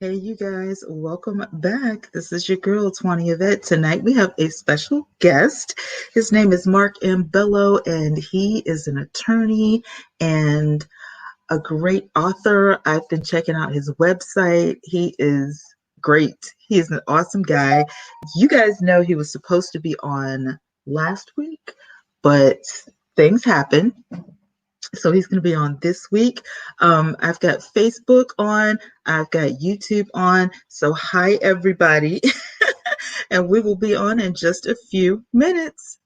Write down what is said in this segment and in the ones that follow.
Hey, you guys, welcome back. This is your girl, Tawny Yvette. Tonight we have a special guest. His name is Mark Bello, and he is an attorney and a great author. I've been checking out his website. He is great. He is an awesome guy. You guys know he was supposed to be on last week, but things happen. So he's going to be on this week. I've got Facebook on, I've got YouTube on. So, hi, everybody. And we will be on in just a few minutes.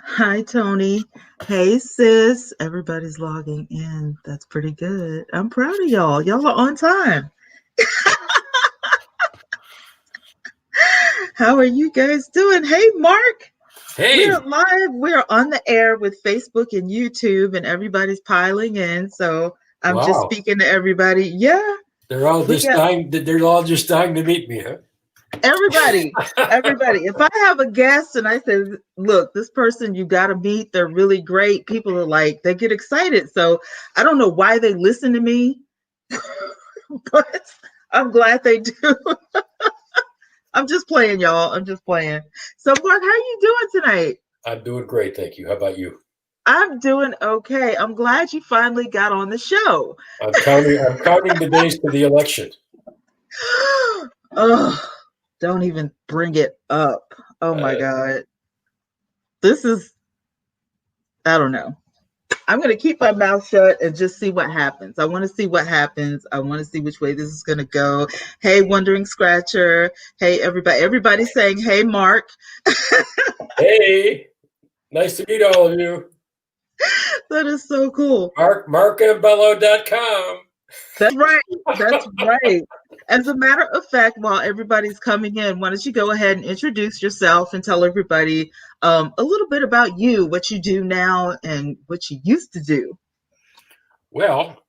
Hi, Tony. Hey, sis. Everybody's logging in. That's pretty good. I'm proud of y'all. Y'all are on time. How are you guys doing? Hey, Mark. Hey, We're live. We're on the air with Facebook and YouTube, and everybody's piling in. So I'm just wow. speaking to everybody. Yeah, They're all we just got dying. They're all just dying to meet me, huh? everybody. Everybody. If I have a guest and I say, look, this person you got to meet, they're really great. People are like, they get excited. So I don't know why they listen to me, but I'm glad they do. I'm just playing, y'all. I'm just playing. So, Mark, how are you doing tonight? I'm doing great, thank you. How about you? I'm doing okay. I'm glad you finally got on the show. I'm counting the days to the election. Oh, don't even bring it up. Oh my Uh, God. This is, I don't know. I'm going to keep my mouth shut and just see what happens. I want to see what happens. I want to see which way this is going to go. Hey, Wondering Scratcher. Hey, everybody. Everybody's saying, hey, Mark. hey, nice to meet all of you. That is so cool. MarkandBello.com. That's right. That's right. As a matter of fact, while everybody's coming in, why don't you go ahead and introduce yourself and tell everybody a little bit about you, what you do now, and what you used to do. Well,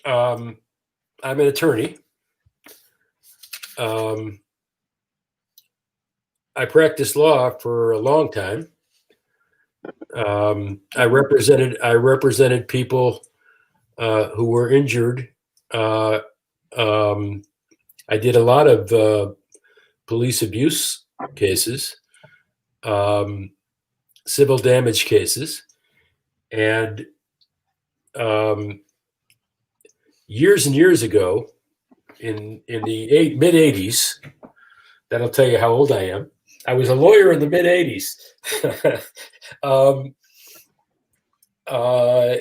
I'm an attorney. I practiced law for a long time. I represented people who were injured. I did a lot of police abuse cases, civil damage cases, and years and years ago, in the mid '80s, that'll tell you how old I am. I was a lawyer in the mid '80s.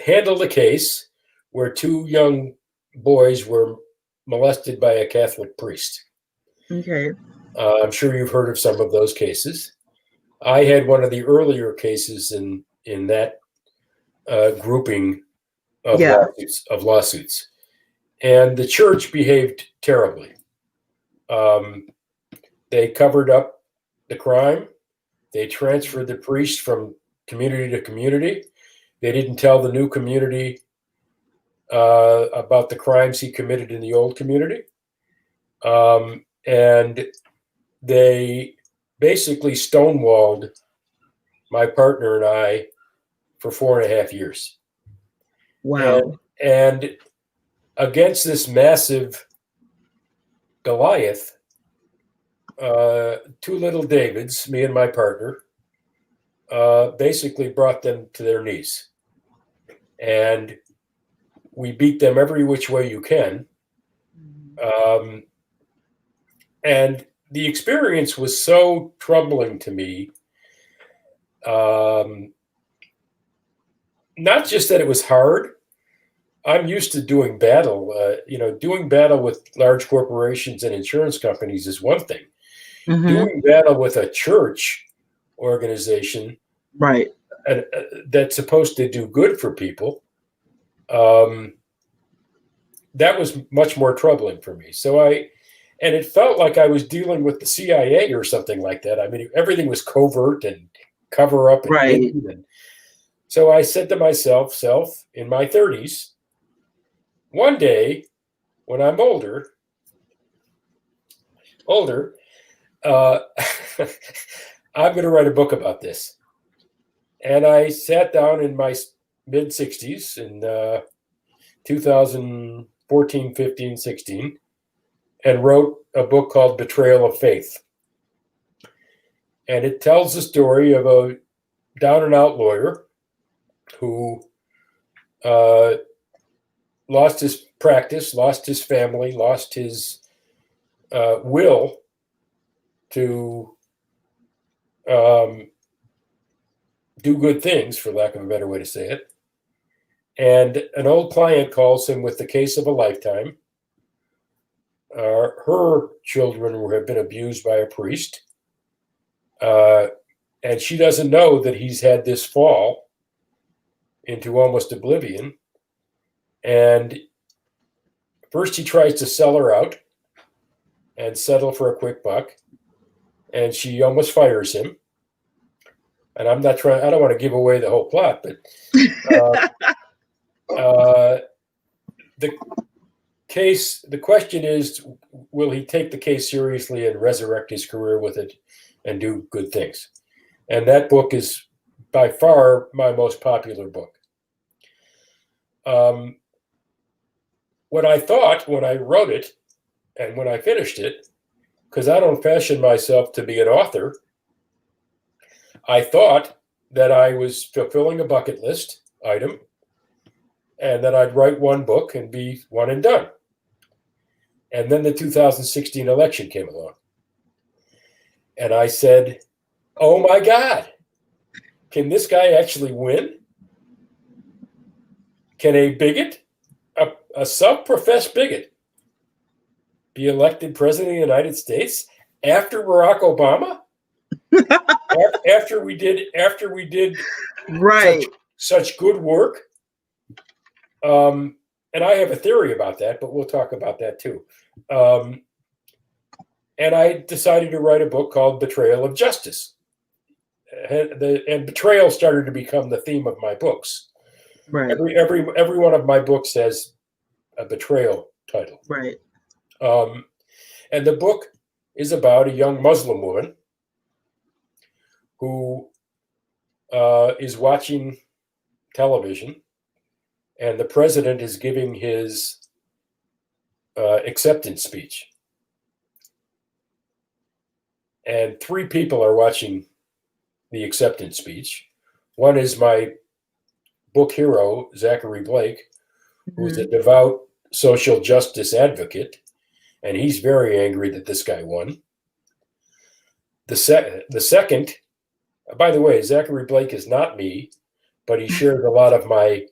Handled a case where two young boys were molested by a Catholic priest. Okay. I'm sure you've heard of some of those cases. I had one of the earlier cases in that grouping of Yeah. lawsuits, and the church behaved terribly. They covered up the crime. They transferred the priest from community to community. They didn't tell the new community about the crimes he committed in the old community. And they basically stonewalled my partner and I for 4.5 years. Wow. And against this massive Goliath, two little Davids, me and my partner, basically brought them to their knees. And we beat them every which way you can. And the experience was so troubling to me. Not just that it was hard. I'm used to doing battle. Doing battle with large corporations and insurance companies is one thing. Mm-hmm. Doing battle with a church organization, Right. that's supposed to do good for people, that was much more troubling for me. And it felt like I was dealing with the CIA or something like that. I mean, everything was covert and cover up and Right. hidden. And so I said to myself, in my 30s, one day when I'm older, I'm going to write a book about this. And I sat down in my mid 60s in 2014, 15, 16, and wrote a book called Betrayal of Faith. And it tells the story of a down and out lawyer who lost his practice, lost his family, lost his will to do good things, for lack of a better way to say it. And an old client calls him with the case of a lifetime. Her children have been abused by a priest. And she doesn't know that he's had this fall into almost oblivion. And first he tries to sell her out and settle for a quick buck. And she almost fires him. And I don't want to give away the whole plot, but the question is, will he take the case seriously and resurrect his career with it and do good things? And that book is by far my most popular book. What I thought when I wrote it and when I finished it, because I don't fashion myself to be an author, I thought that I was fulfilling a bucket list item and that I'd write one book and be one and done. And then the 2016 election came along. And I said, oh my God, can this guy actually win? Can a bigot, a self-professed bigot, be elected president of the United States after Barack Obama? after we did Right. such good work. And I have a theory about that, but we'll talk about that too. And I decided to write a book called Betrayal of Justice. And betrayal started to become the theme of my books. Right. Every one of my books has a betrayal title. Right. And the book is about a young Muslim woman who is watching television, and the president is giving his acceptance speech. And three people are watching the acceptance speech. One is my book hero, Zachary Blake, who's a devout social justice advocate, and he's very angry that this guy won. The second, by the way, Zachary Blake is not me, but he shares a lot of my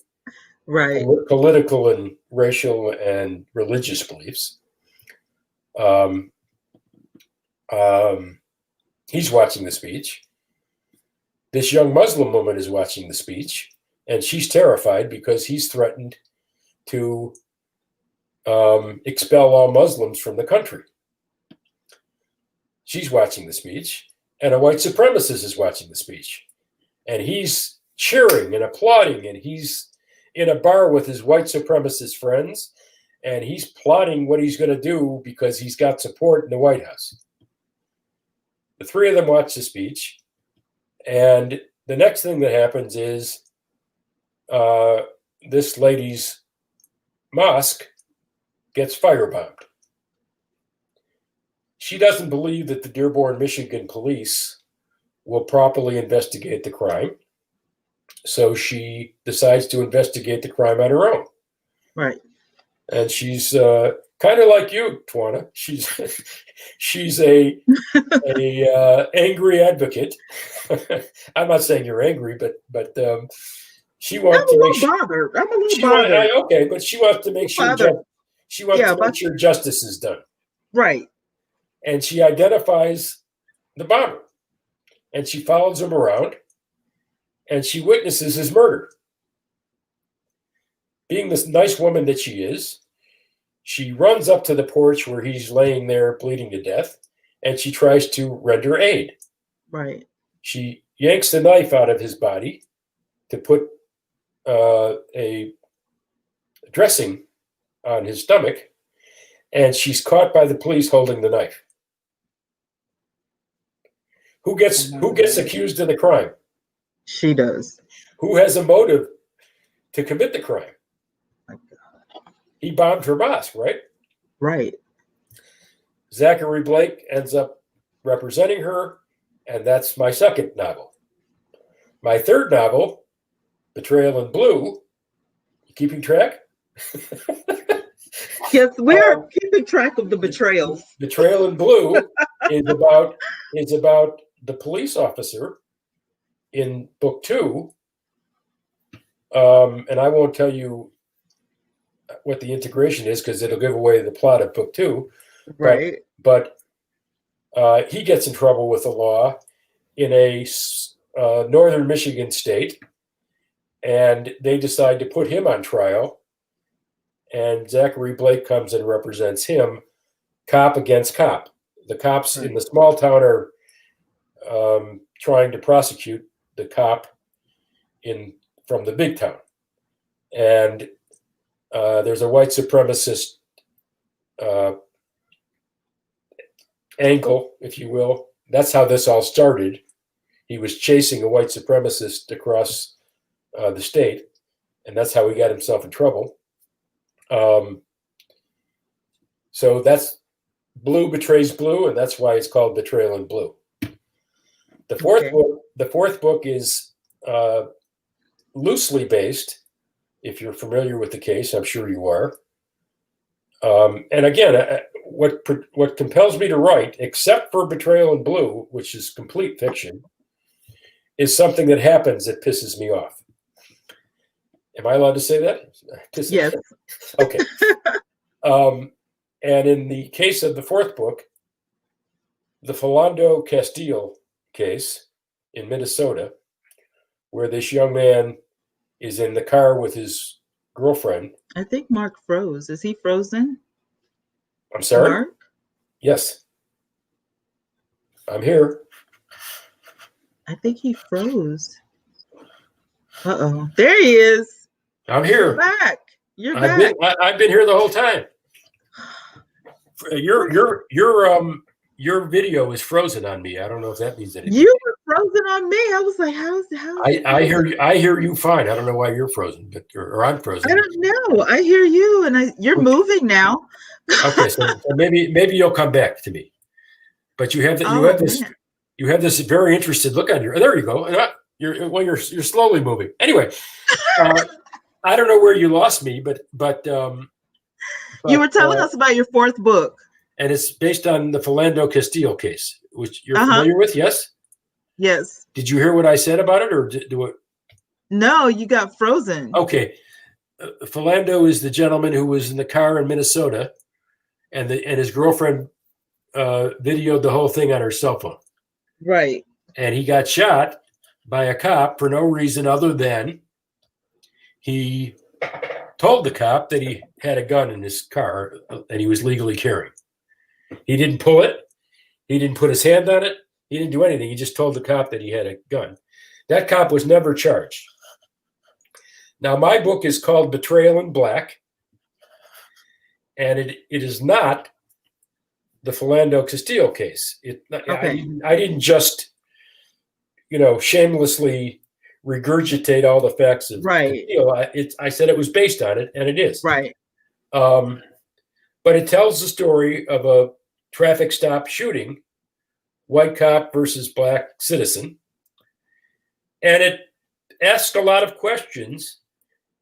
political and racial and religious beliefs. He's watching the speech. This young Muslim woman is watching the speech, and she's terrified because he's threatened to expel all Muslims from the country. She's watching the speech, and a white supremacist is watching the speech. And he's cheering and applauding, and he's in a bar with his white supremacist friends, and he's plotting what he's going to do because he's got support in the White House. The three of them watch the speech, and the next thing that happens is this lady's mosque gets firebombed. She doesn't believe that the Dearborn, Michigan police will properly investigate the crime. So she decides to investigate the crime on her own. Right. And she's kind of like you, Twana. She's a angry advocate. I'm not saying you're angry, but she wants to make sure. I'm a little bothered. Okay, but she wants to make sure. She wants to make sure justice is done. Right. And she identifies the bomber, and she follows him around, and she witnesses his murder. Being this nice woman that she is, she runs up to the porch where he's laying there bleeding to death, and she tries to render aid. Right. She yanks the knife out of his body to put a dressing on his stomach, and she's caught by the police holding the knife. Who gets accused of the crime? She does. Who has a motive to commit the crime? My God. He bombed her boss, right? Right. Zachary Blake ends up representing her, and that's my second novel. My third novel, Betrayal in Blue, you keeping track? Yes, we're keeping track of the betrayals. Betrayal in Blue is about the police officer in book 2, and I won't tell you what the integration is because it'll give away the plot of book 2. Right. But he gets in trouble with the law in a northern Michigan state, and they decide to put him on trial. And Zachary Blake comes and represents him, cop against cop. The cops in the small town are trying to prosecute the cop from the big town. And there's a white supremacist angle, if you will. That's how this all started. He was chasing a white supremacist across the state, and that's how he got himself in trouble. So that's Blue Betrays Blue, and that's why it's called Betrayal in Blue. The fourth book is loosely based, if you're familiar with the case. I'm sure you are. And again, what compels me to write, except for Betrayal in Blue, which is complete fiction, is something that happens that pisses me off. Am I allowed to say that? Yes. Okay. And in the case of the fourth book, the Philando Castile case in Minnesota, where this young man is in the car with his girlfriend. I think Mark froze. Is he frozen? I'm sorry? Mark? Yes. I'm here. I think he froze. Uh-oh. There he is. I'm here. You're back. You're back. I've been here the whole time. Your video is frozen on me. I don't know if that means anything. You were frozen on me. I was like, how? I hear you fine. I don't know why you're frozen, or I'm frozen. I don't know. I hear you, and you're moving now. Okay, so maybe you'll come back to me. But you have this very interested look on your. There you go. You're slowly moving. Anyway, I don't know where you lost me, but you were telling us about your fourth book. And it's based on the Philando Castile case, which you're familiar with, yes? Yes. Did you hear what I said about it, or do it? No, you got frozen. Okay. Philando is the gentleman who was in the car in Minnesota, and his girlfriend videoed the whole thing on her cell phone. Right. And he got shot by a cop for no reason other than he told the cop that he had a gun in his car and he was legally carrying. He didn't pull it. He didn't put his hand on it. He didn't do anything. He just told the cop that he had a gun. That cop was never charged. Now, my book is called Betrayal in Black, and it is not the Philando Castile case. I didn't just, shamelessly regurgitate all the facts of Castile. I said it was based on it, and it is. Right. But it tells the story of a traffic stop shooting, white cop versus black citizen. And it asks a lot of questions,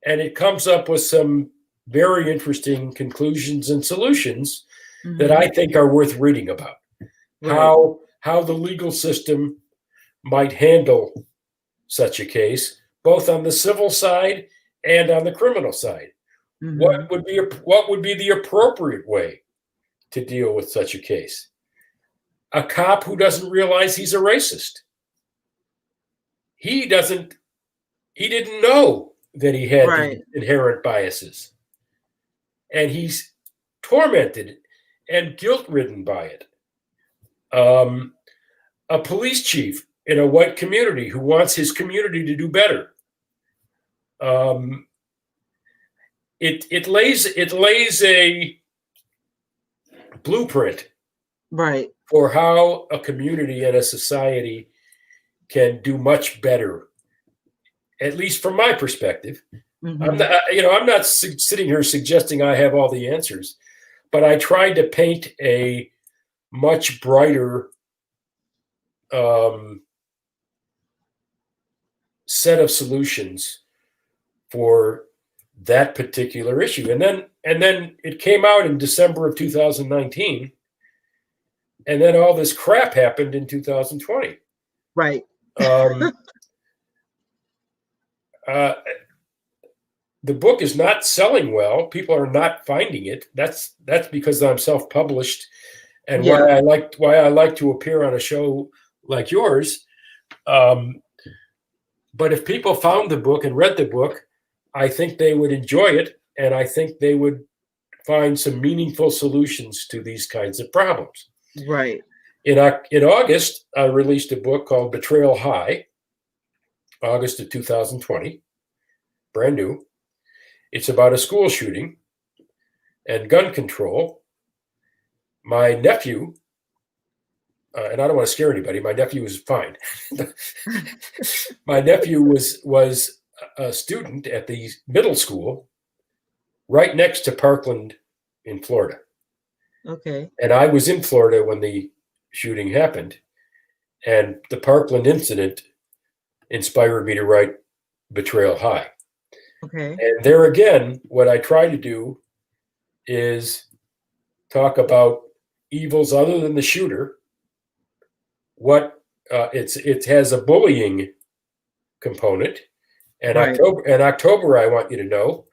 and it comes up with some very interesting conclusions and solutions that I think are worth reading about. Right. How the legal system might handle such a case, both on the civil side and on the criminal side. What would be the appropriate way to deal with such a case? A cop who doesn't realize he's a racist. He doesn't he didn't know that he had Right. these inherent biases. And he's tormented and guilt-ridden by it. A police chief in a white community who wants his community to do better. It lays a blueprint Right. for how a community and a society can do much better, at least from my perspective. Mm-hmm. I'm not sitting here suggesting I have all the answers, but I tried to paint a much brighter set of solutions for that particular issue. And then it came out in December of 2019, and then all this crap happened in 2020. Right. The book is not selling well. People are not finding it. That's because I'm self-published, and Yeah. why I like to appear on a show like yours. But if people found the book and read the book, I think they would enjoy it, and I think they would find some meaningful solutions to these kinds of problems. Right. In August, I released a book called Betrayal High, August of 2020, brand new. It's about a school shooting and gun control. My nephew, and I don't want to scare anybody, my nephew is fine. My nephew was a student at the middle school right next to Parkland in Florida. Okay. And I was in Florida when the shooting happened. And the Parkland incident inspired me to write Betrayal High. Okay. And there again, what I try to do is talk about evils other than the shooter. It has a bullying component. And Right. October, I want you to know,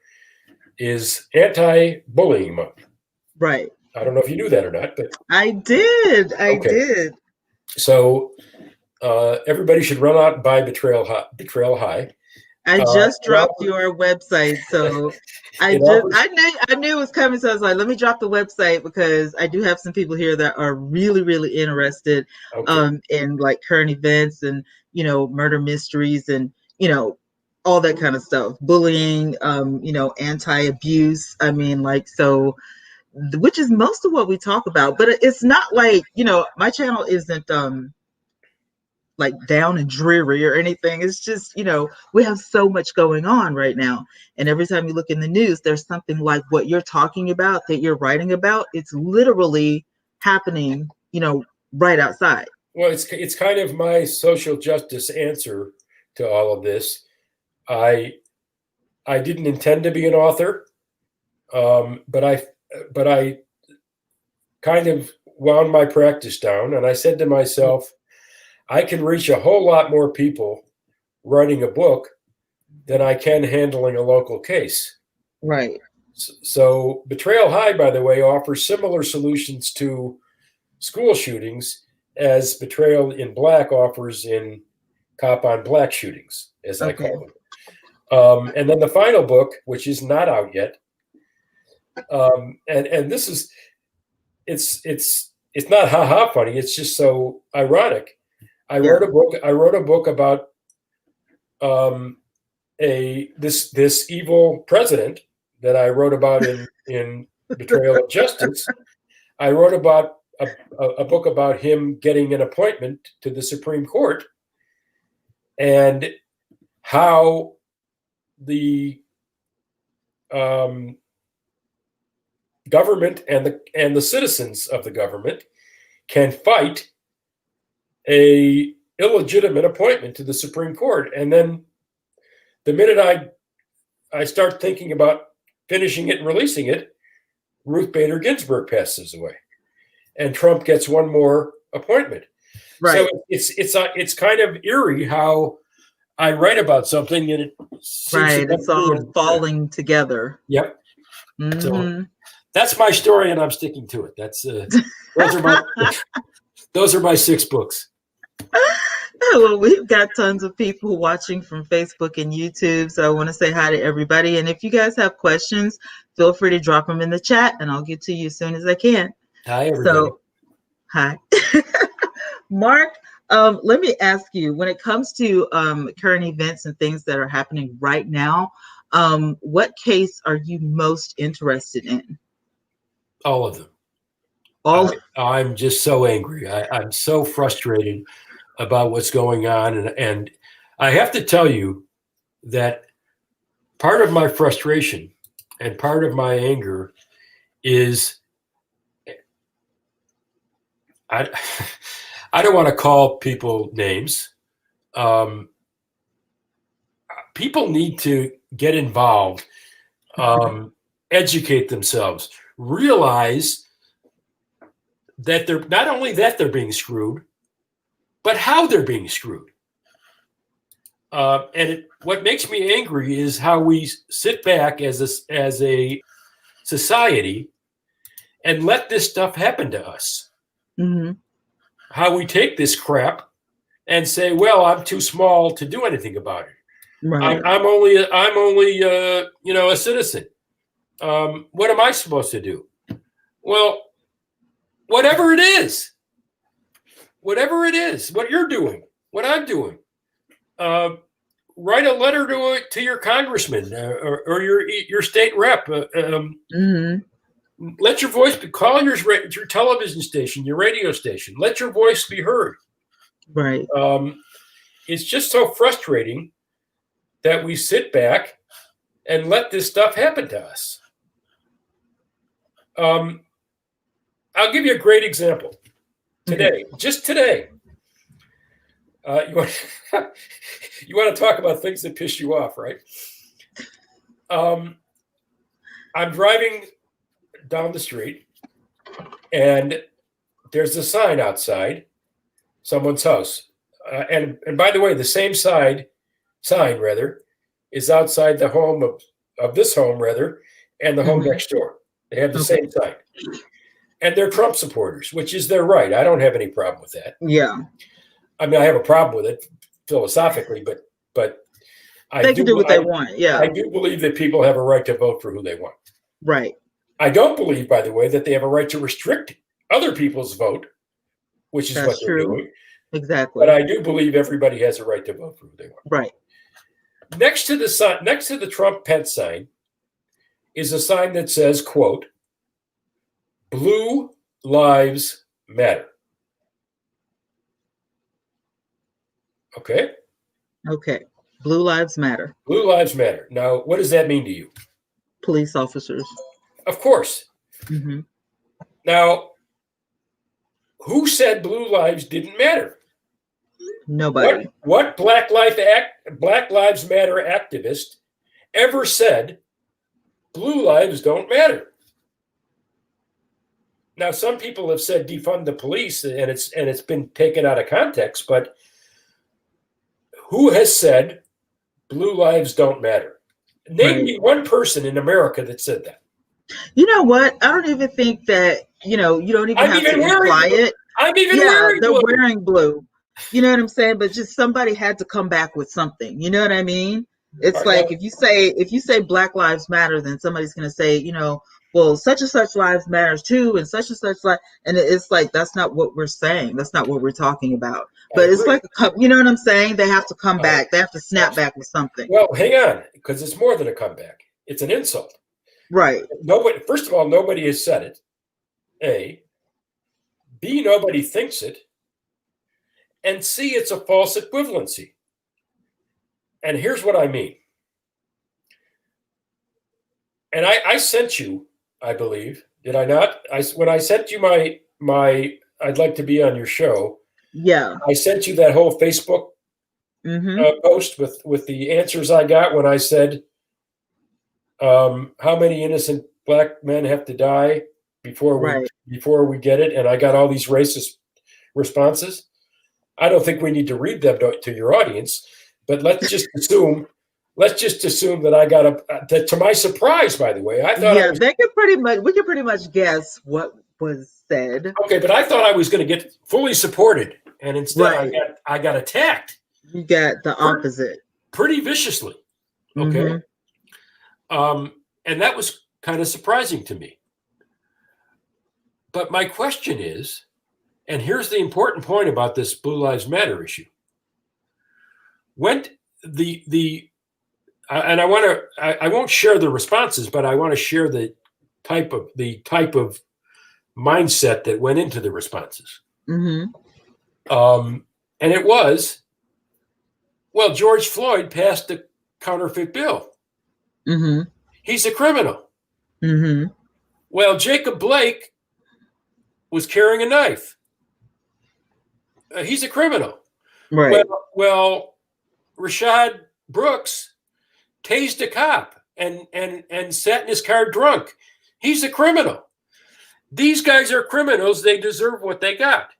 is anti-bullying month. Right. I don't know if you knew that or not, but I did. I did. So everybody should run out and buy Betrayal High. I just dropped your website, so I knew it was coming. So I was like, let me drop the website because I do have some people here that are really, really interested in like current events and murder mysteries and all that kind of stuff, bullying, anti-abuse. I mean, like which is most of what we talk about, but it's not like my channel isn't like down and dreary or anything. It's just, we have so much going on right now. And every time you look in the news, there's something like what you're talking about that you're writing about. It's literally happening, right outside. Well, it's kind of my social justice answer to all of this. I didn't intend to be an author, but I kind of wound my practice down, and I said to myself, I can reach a whole lot more people writing a book than I can handling a local case. Right. So Betrayal High, by the way, offers similar solutions to school shootings as Betrayal in Black offers in cop on black shootings, as I call them. And then the final book, which is not out yet, and this is it's not ha-ha funny, it's just so ironic. I wrote a book about this evil president that I wrote about in Betrayal of Justice. I wrote about a book about him getting an appointment to the Supreme Court and how the government and the citizens of the government can fight a illegitimate appointment to the Supreme Court. And then the minute I start thinking about finishing it and releasing it, Ruth Bader Ginsburg passes away, and Trump gets one more appointment. Right. So it's kind of eerie how I write about something and it's all falling together. Yep. Mm-hmm. So that's my story, and I'm sticking to it. That's those are my 6 books. Well, we've got tons of people watching from Facebook and YouTube, so I want to say hi to everybody. And if you guys have questions, feel free to drop them in the chat, and I'll get to you as soon as I can. Hi, everybody. So, hi. Mark, let me ask you, when it comes to current events and things that are happening right now, what case are you most interested in? All of them. All. I'm just so angry. I'm so frustrated about what's going on. And I have to tell you that part of my frustration and part of my anger is I don't want to call people names. People need to get involved, educate themselves, realize that they're not only that they're being screwed, but how they're being screwed. What makes me angry is how we sit back as a society and let this stuff happen to us. Mm-hmm. How we take this crap and say, "Well, I'm too small to do anything about it. Right. I'm only a citizen. What am I supposed to do?" Well, whatever it is, what you're doing, what I'm doing. Write a letter to your congressman or your state rep. Let your voice be. Call your television station, your radio station. Let your voice be heard. Right. It's just so frustrating that we sit back and let this stuff happen to us. I'll give you a great example. Today, just today. You want to talk about things that piss you off, right? I'm driving down the street, and there's a sign outside someone's house. And by the way, the same sign is outside the home of this home, and the home next door. They have the same sign. And they're Trump supporters, which is their right. I don't have any problem with that. Yeah. I mean, I have a problem with it philosophically, but they can do what they want. Yeah. I do believe that people have a right to vote for who they want. Right. I don't believe, by the way, that they have a right to restrict other people's vote, which is That's what they're true. doing. Exactly. But I do believe everybody has a right to vote for who they want. Right. Next to the Trump Pence sign is a sign that says, quote, "Blue Lives Matter." Okay? Okay. Blue Lives Matter. Blue Lives Matter. Now, what does that mean to you? Police officers. Of course. Mm-hmm. Now, who said blue lives didn't matter? Nobody. What Black Lives Matter activist ever said blue lives don't matter? Now, some people have said defund the police, and it's been taken out of context, but who has said blue lives don't matter? Name me one person in America that said that. You know what? I don't even think that, you don't even have to imply it. I'm even wearing blue. They're wearing blue. You know what I'm saying? But just somebody had to come back with something. You know what I mean? It's like if you say Black Lives Matter, then somebody's going to say, well, such and such lives matters too, and such life, and it's like that's not what we're saying. That's not what we're talking about. But it's like you know what I'm saying? They have to come back. They have to snap back with something. Well, hang on, because it's more than a comeback. It's an insult. Right. Nobody. First of all, nobody has said it. A. B. Nobody thinks it. And C. It's a false equivalency. And here's what I mean. And I sent you, I believe, did I not? When I sent you my I'd like to be on your show. Yeah. I sent you that whole Facebook post with the answers I got when I said, how many innocent black men have to die before we get it? And I got all these racist responses. I don't think we need to read them to your audience, but let's just assume that I got that, to my surprise, by the way, I thought we could pretty much guess what was said. Okay, but I thought I was going to get fully supported and instead Right. I got attacked. You got the opposite. Pretty viciously. Okay. And that was kind of surprising to me. But my question is, and here's the important point about this Blue Lives Matter issue. When and I won't share the responses, but I want to share the type of mindset that went into the responses. And it was, well, George Floyd passed the counterfeit bill. He's a criminal. Well, Jacob Blake was carrying a knife. He's a criminal. Right. Well, Rashad Brooks tased a cop and sat in his car drunk. He's a criminal. These guys are criminals. They deserve what they got.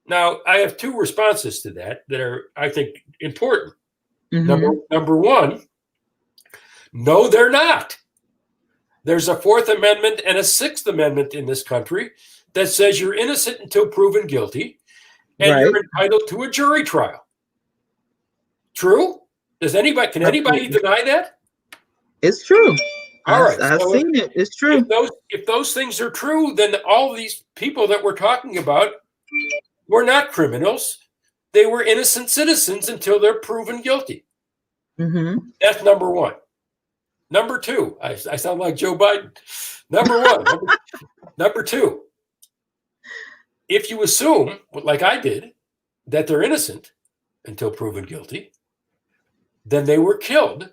Now, I have two responses to that are, I think, important. Number one, no, they're not. There's a Fourth Amendment and a Sixth Amendment in this country that says you're innocent until proven guilty, and you're entitled to a jury trial. True? Can anybody deny that? It's true. All right. I've seen it. It's true. If those things are true, then all these people that we're talking about were not criminals. They were innocent citizens until they're proven guilty. That's number one. Number two, I sound like Joe Biden. Number one. Number two, if you assume, like I did, that they're innocent until proven guilty, then they were killed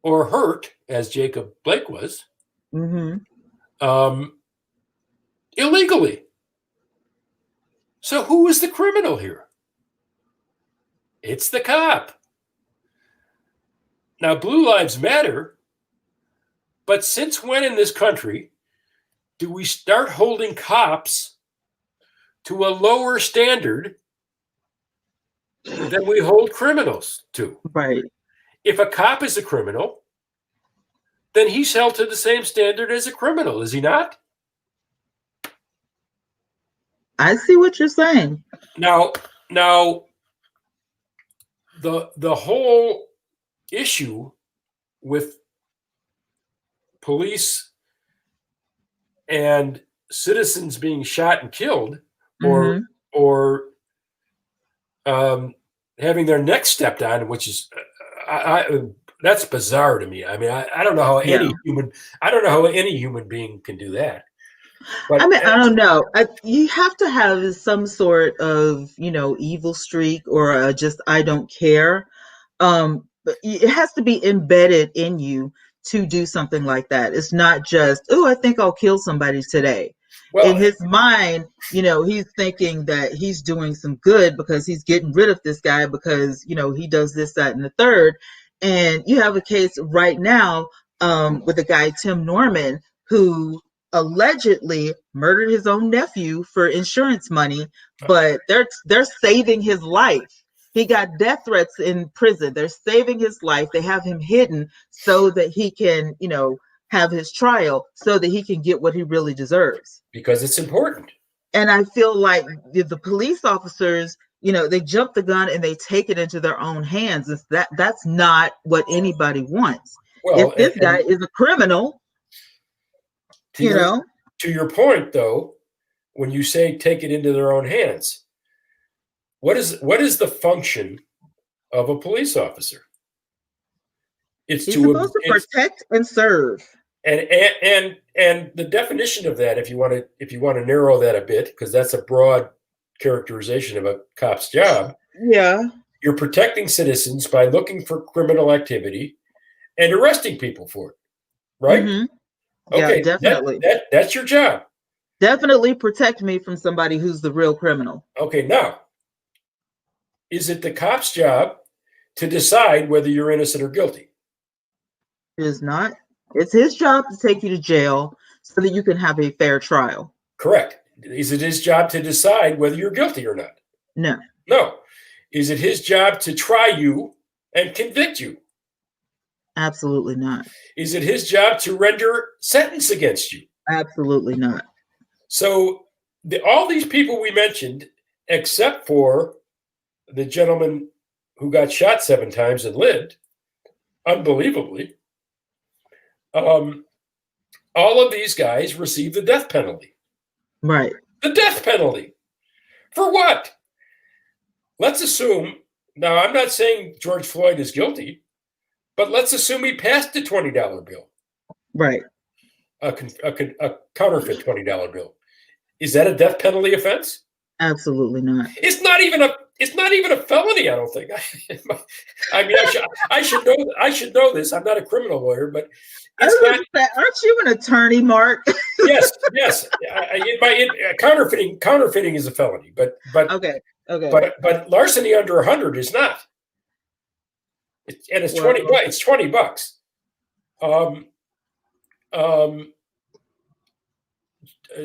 or hurt, as Jacob Blake was, illegally. So who is the criminal here? It's the cop. Now, Blue Lives Matter, but since when in this country do we start holding cops to a lower standard than we hold criminals to? Right. If a cop is a criminal, then he's held to the same standard as a criminal, is he not? I see what you're saying. Now, the whole issue with police and citizens being shot and killed, or having their necks stepped on, which is that's bizarre to me. I mean, I don't know how any human being can do that. But, I mean, I don't know. You have to have some sort of, evil streak or just I don't care. But it has to be embedded in you to do something like that. It's not just, oh, I think I'll kill somebody today. Well, in his mind, he's thinking that he's doing some good because he's getting rid of this guy because, he does this, that, and the third. And you have a case right now with a guy, Tim Norman, who allegedly murdered his own nephew for insurance money, but they're saving his life. He got death threats in prison. They're saving his life. They have him hidden so that he can, have his trial so that he can get what he really deserves. Because it's important. And I feel like the police officers, they jump the gun and they take it into their own hands. That's not what anybody wants. Well, if this guy is a criminal, to your point, though, when you say take it into their own hands, what is the function of a police officer? He's supposed to protect and serve. And the definition of that, if you want to narrow that a bit, because that's a broad characterization of a cop's job. Yeah. You're protecting citizens by looking for criminal activity and arresting people for it. Right? Okay, yeah, definitely. That's your job. Definitely protect me from somebody who's the real criminal. Okay, now, is it the cop's job to decide whether you're innocent or guilty? It is not. It's his job to take you to jail so that you can have a fair trial. Correct. Is it his job to decide whether you're guilty or not? No. No. Is it his job to try you and convict you? Absolutely not. Is it his job to render sentence against you? Absolutely not. So all these people we mentioned, except for the gentleman who got shot 7 times and lived, unbelievably, all of these guys received the death penalty. Right. The death penalty. For what? Let's assume, now I'm not saying George Floyd is guilty, but let's assume he passed the $20 bill. Right. A counterfeit $20 bill. Is that a death penalty offense? Absolutely not. It's not even a felony, I don't think. I mean, I should know this. I'm not a criminal lawyer, but it's not. Aren't you an attorney, Mark? Yes. Counterfeiting is a felony, but okay. But larceny under 100 is not. And it's $20. It's $20.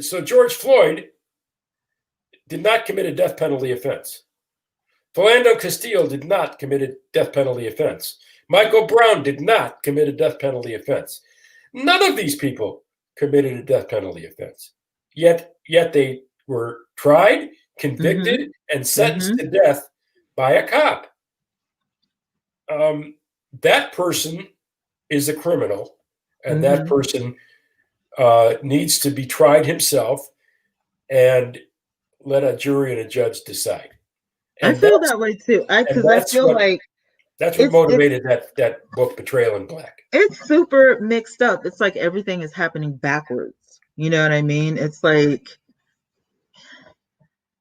So George Floyd did not commit a death penalty offense. Philando Castile did not commit a death penalty offense. Michael Brown did not commit a death penalty offense. None of these people committed a death penalty offense. Yet they were tried, convicted, and sentenced to death by a cop. That person is a criminal, and that person needs to be tried himself and let a jury and a judge decide. And I feel that way too. Because I feel like that's what motivated that book, Betrayal in Black. It's super mixed up. It's like everything is happening backwards. You know what I mean? It's like,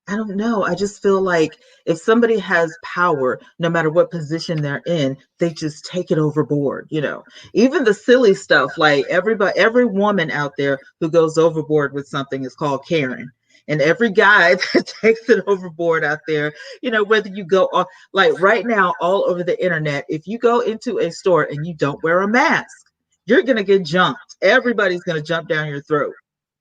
I don't know. I just feel like if somebody has power, no matter what position they're in, they just take it overboard. You know, even the silly stuff, like every woman out there who goes overboard with something is called Karen. And every guy that takes it overboard out there, you know, whether you go on, like right now, all over the internet, if you go into a store and you don't wear a mask, you're going to get jumped. Everybody's going to jump down your throat.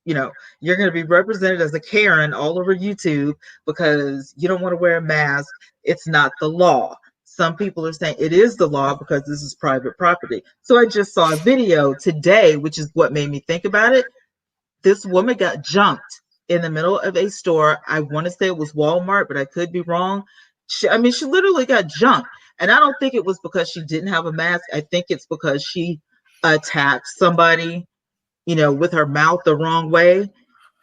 You know, you're going to be represented as a Karen all over YouTube because you don't want to wear a mask. It's not the law. Some people are saying it is the law because this is private property. So I just saw a video today, which is what made me think about it. This woman got jumped in the middle of a store. I want to say it was Walmart, but I could be wrong. She literally got jumped. And I don't think it was because she didn't have a mask. I think it's because she attacked somebody, you know, with her mouth the wrong way.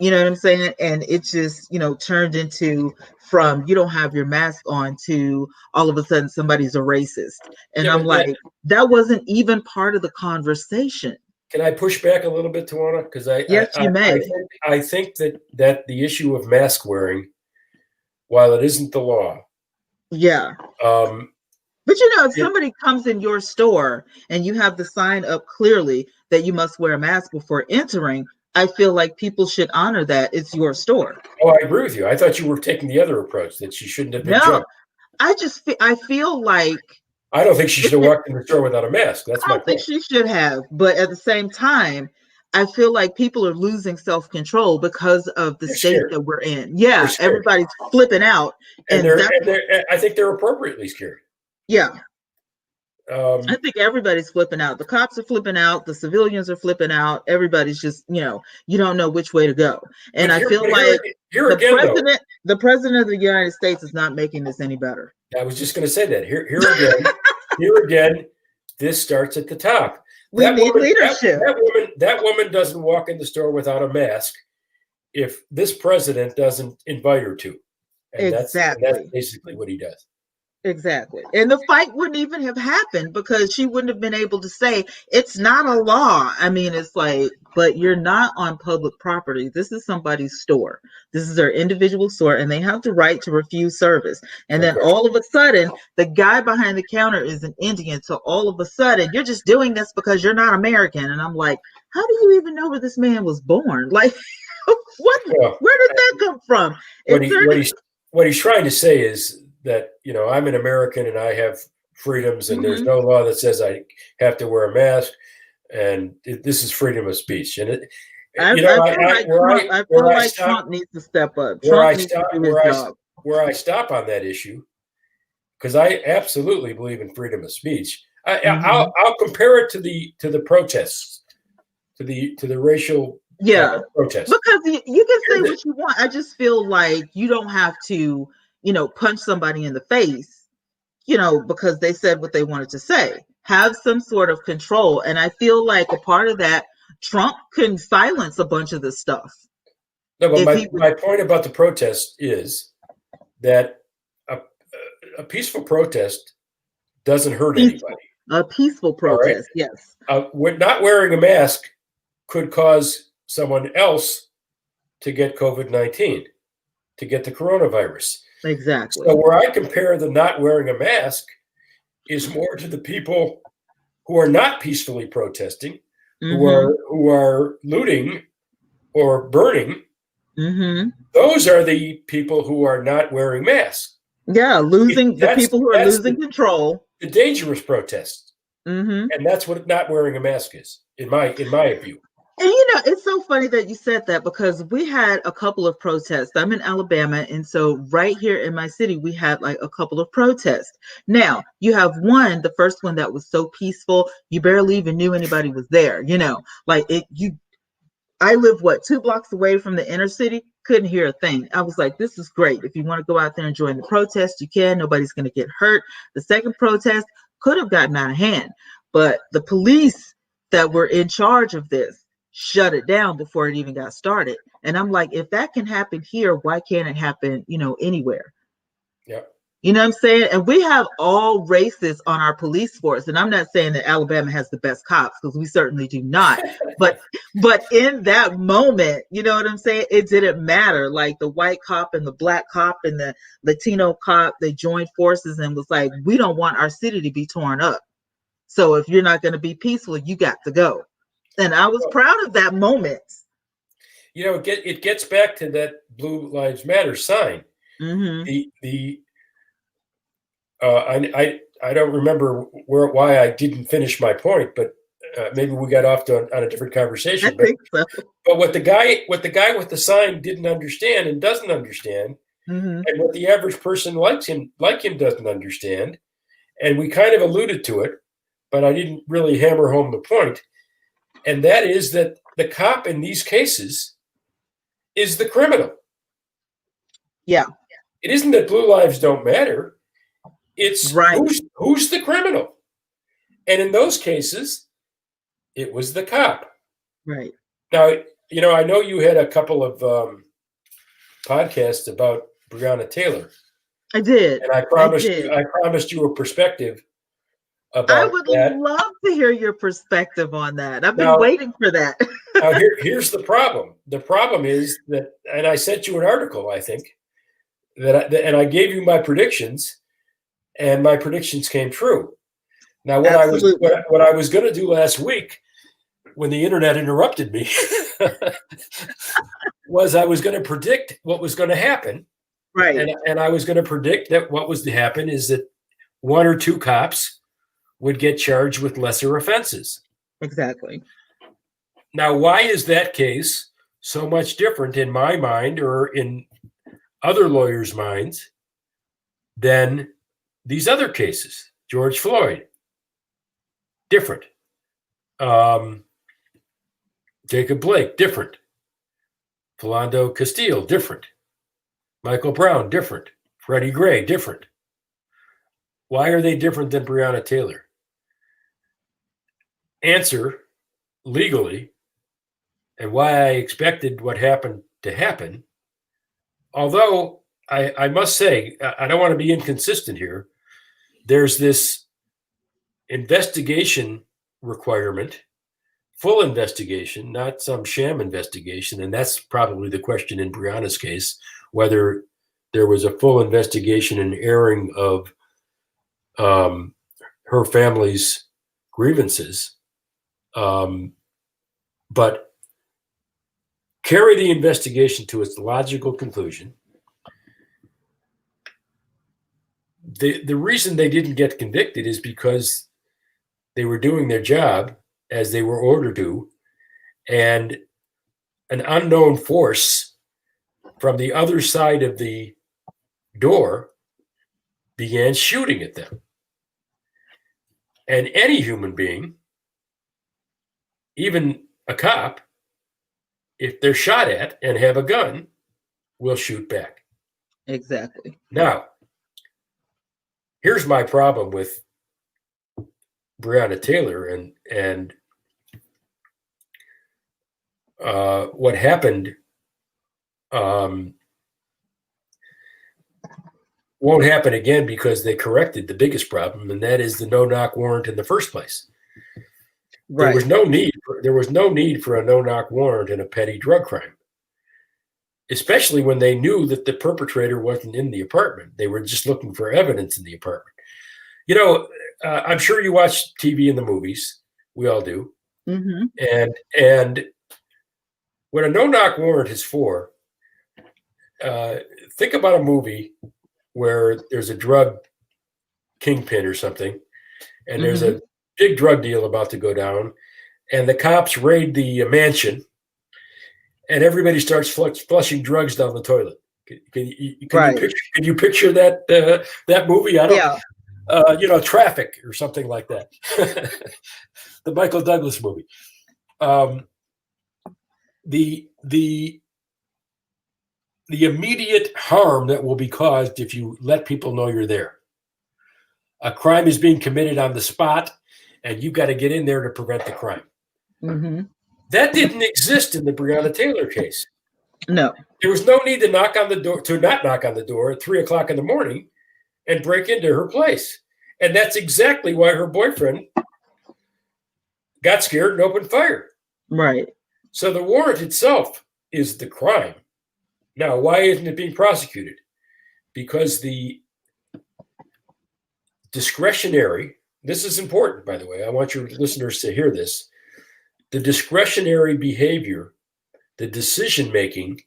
You know what I'm saying? And it just, you know, turned into from you don't have your mask on to all of a sudden somebody's a racist. And I'm like, that wasn't even part of the conversation. Can I push back a little bit, Tawana? Because you may. I think that the issue of mask wearing, while it isn't the law, but you know, if somebody comes in your store and you have the sign up clearly that you must wear a mask before entering, I feel like people should honor that. It's your store. Oh, I agree with you. I thought you were taking the other approach, that she shouldn't have been jumped. I feel like I don't think she should have walked in the store without a mask. That's my point. I don't think she should have, but at the same time, I feel like people are losing self-control because of the state that we're in. Yeah, everybody's flipping out, and I think they're appropriately scared. Yeah. I think everybody's flipping out. The cops are flipping out. The civilians are flipping out. Everybody's just, you know, you don't know which way to go. And I feel like the president of the United States is not making this any better. I was just going to say that. Here again, this starts at the top. We need leadership. That woman doesn't walk in the store without a mask if this president doesn't invite her to. And that's basically what he does. Exactly. And the fight wouldn't even have happened because she wouldn't have been able to say it's not a law. I mean, it's like, but you're not on public property. This is somebody's store. This is their individual store, and they have the right to refuse service. And then all of a sudden, the guy behind the counter is an Indian. So all of a sudden, you're just doing this because you're not American. And I'm like, how do you even know where this man was born? Like, where did that come from? What he's trying to say is that, you know, I'm an American and I have freedoms, and there's no law that says I have to wear a mask, and this is freedom of speech. And I feel like Trump needs to step up. Where I stop on that issue, because I absolutely believe in freedom of speech. I'll compare it to the protests, to the racial protests. Because you can say what you want. I just feel like you don't have to punch somebody in the face, because they said what they wanted to say. Have some sort of control. And I feel like a part of that, Trump can silence a bunch of this stuff. No, but If he was my point about the protest is that a peaceful protest doesn't hurt peaceful, anybody. a peaceful All right. protest, yes. Not wearing a mask could cause someone else to get COVID-19, to get the coronavirus. Exactly. So where I compare the not wearing a mask is more to the people who are not peacefully protesting, who are looting or burning. Those are the people who are not wearing masks. Yeah, the people who are losing control. The dangerous protests. And that's what not wearing a mask is, in my view. And it's so funny that you said that, because we had a couple of protests. I'm in Alabama, and so right here in my city, we had like a couple of protests. Now, you have the first one that was so peaceful, you barely even knew anybody was there, I live 2 blocks away from the inner city, couldn't hear a thing. I was like, this is great. If you want to go out there and join the protest, you can. Nobody's going to get hurt. The second protest could have gotten out of hand, but the police that were in charge of this shut it down before it even got started. And I'm like, if that can happen here, why can't it happen, anywhere? Yeah. You know what I'm saying? And we have all races on our police force. And I'm not saying that Alabama has the best cops, because we certainly do not. but in that moment, you know what I'm saying? It didn't matter. Like the white cop and the black cop and the Latino cop, they joined forces and was like, we don't want our city to be torn up. So if you're not going to be peaceful, you got to go. And I was proud of that moment. It gets back to that Blue Lives Matter sign. I don't remember why I didn't finish my point, but maybe we got off on a different conversation. I think so. But what the guy with the sign didn't understand and doesn't understand, and what the average person like him doesn't understand, and we kind of alluded to it, but I didn't really hammer home the point, and that is that the cop in these cases is the criminal. Yeah. It isn't that blue lives don't matter. It's right. Who's the criminal. And in those cases, it was the cop. Right. Now, I know you had a couple of podcasts about Breonna Taylor. I did. And I promised you a perspective about I would love to hear your perspective on that. I've been waiting for that. Now, here's the problem. The problem is that, and I sent you an article, I think, and I gave you my predictions, and my predictions came true. Now, what I was going to do last week, when the internet interrupted me, was I was going to predict what was going to happen. Right. And I was going to predict that what was to happen is that 1 or 2 cops would get charged with lesser offenses. Exactly. Now, why is that case so much different in my mind or in other lawyers' minds than these other cases? George Floyd, different. Jacob Blake, different. Philando Castile, different. Michael Brown, different. Freddie Gray, different. Why are they different than Breonna Taylor? Answer, legally, and why I expected what happened to happen. Although I must say, I don't want to be inconsistent here. There's this investigation requirement, full investigation, not some sham investigation. And that's probably the question in Breonna's case, whether there was a full investigation and airing of her family's grievances. But carry the investigation to its logical conclusion. The reason they didn't get convicted is because they were doing their job as they were ordered to, and an unknown force from the other side of the door began shooting at them. And any human being, even a cop, if they're shot at and have a gun, will shoot back. Exactly. Now, here's my problem with Breonna Taylor and what happened won't happen again because they corrected the biggest problem, and that is the no-knock warrant in the first place. There Right. was no need for a no-knock warrant in a petty drug crime, especially when they knew that the perpetrator wasn't in the apartment. They were just looking for evidence in the apartment. You know, I'm sure you watch TV and the movies. We all do. Mm-hmm. And what a no-knock warrant is for, think about a movie where there's a drug kingpin or something, and there's Mm-hmm. a big drug deal about to go down, and the cops raid the mansion, and everybody starts flushing drugs down the toilet. Right. Can you picture that movie? I don't. Yeah. Traffic or something like that. The Michael Douglas movie. The immediate harm that will be caused if you let people know you're there. A crime is being committed on the spot, and you've got to get in there to prevent the crime. Mm-hmm. That didn't exist in the Breonna Taylor case. No. There was no need to not knock on the door at 3:00 in the morning and break into her place. And that's exactly why her boyfriend got scared and opened fire. Right. So the warrant itself is the crime. Now, why isn't it being prosecuted? Because the discretionary, this is important, by the way, I want your listeners to hear this. The discretionary behavior, the decision-making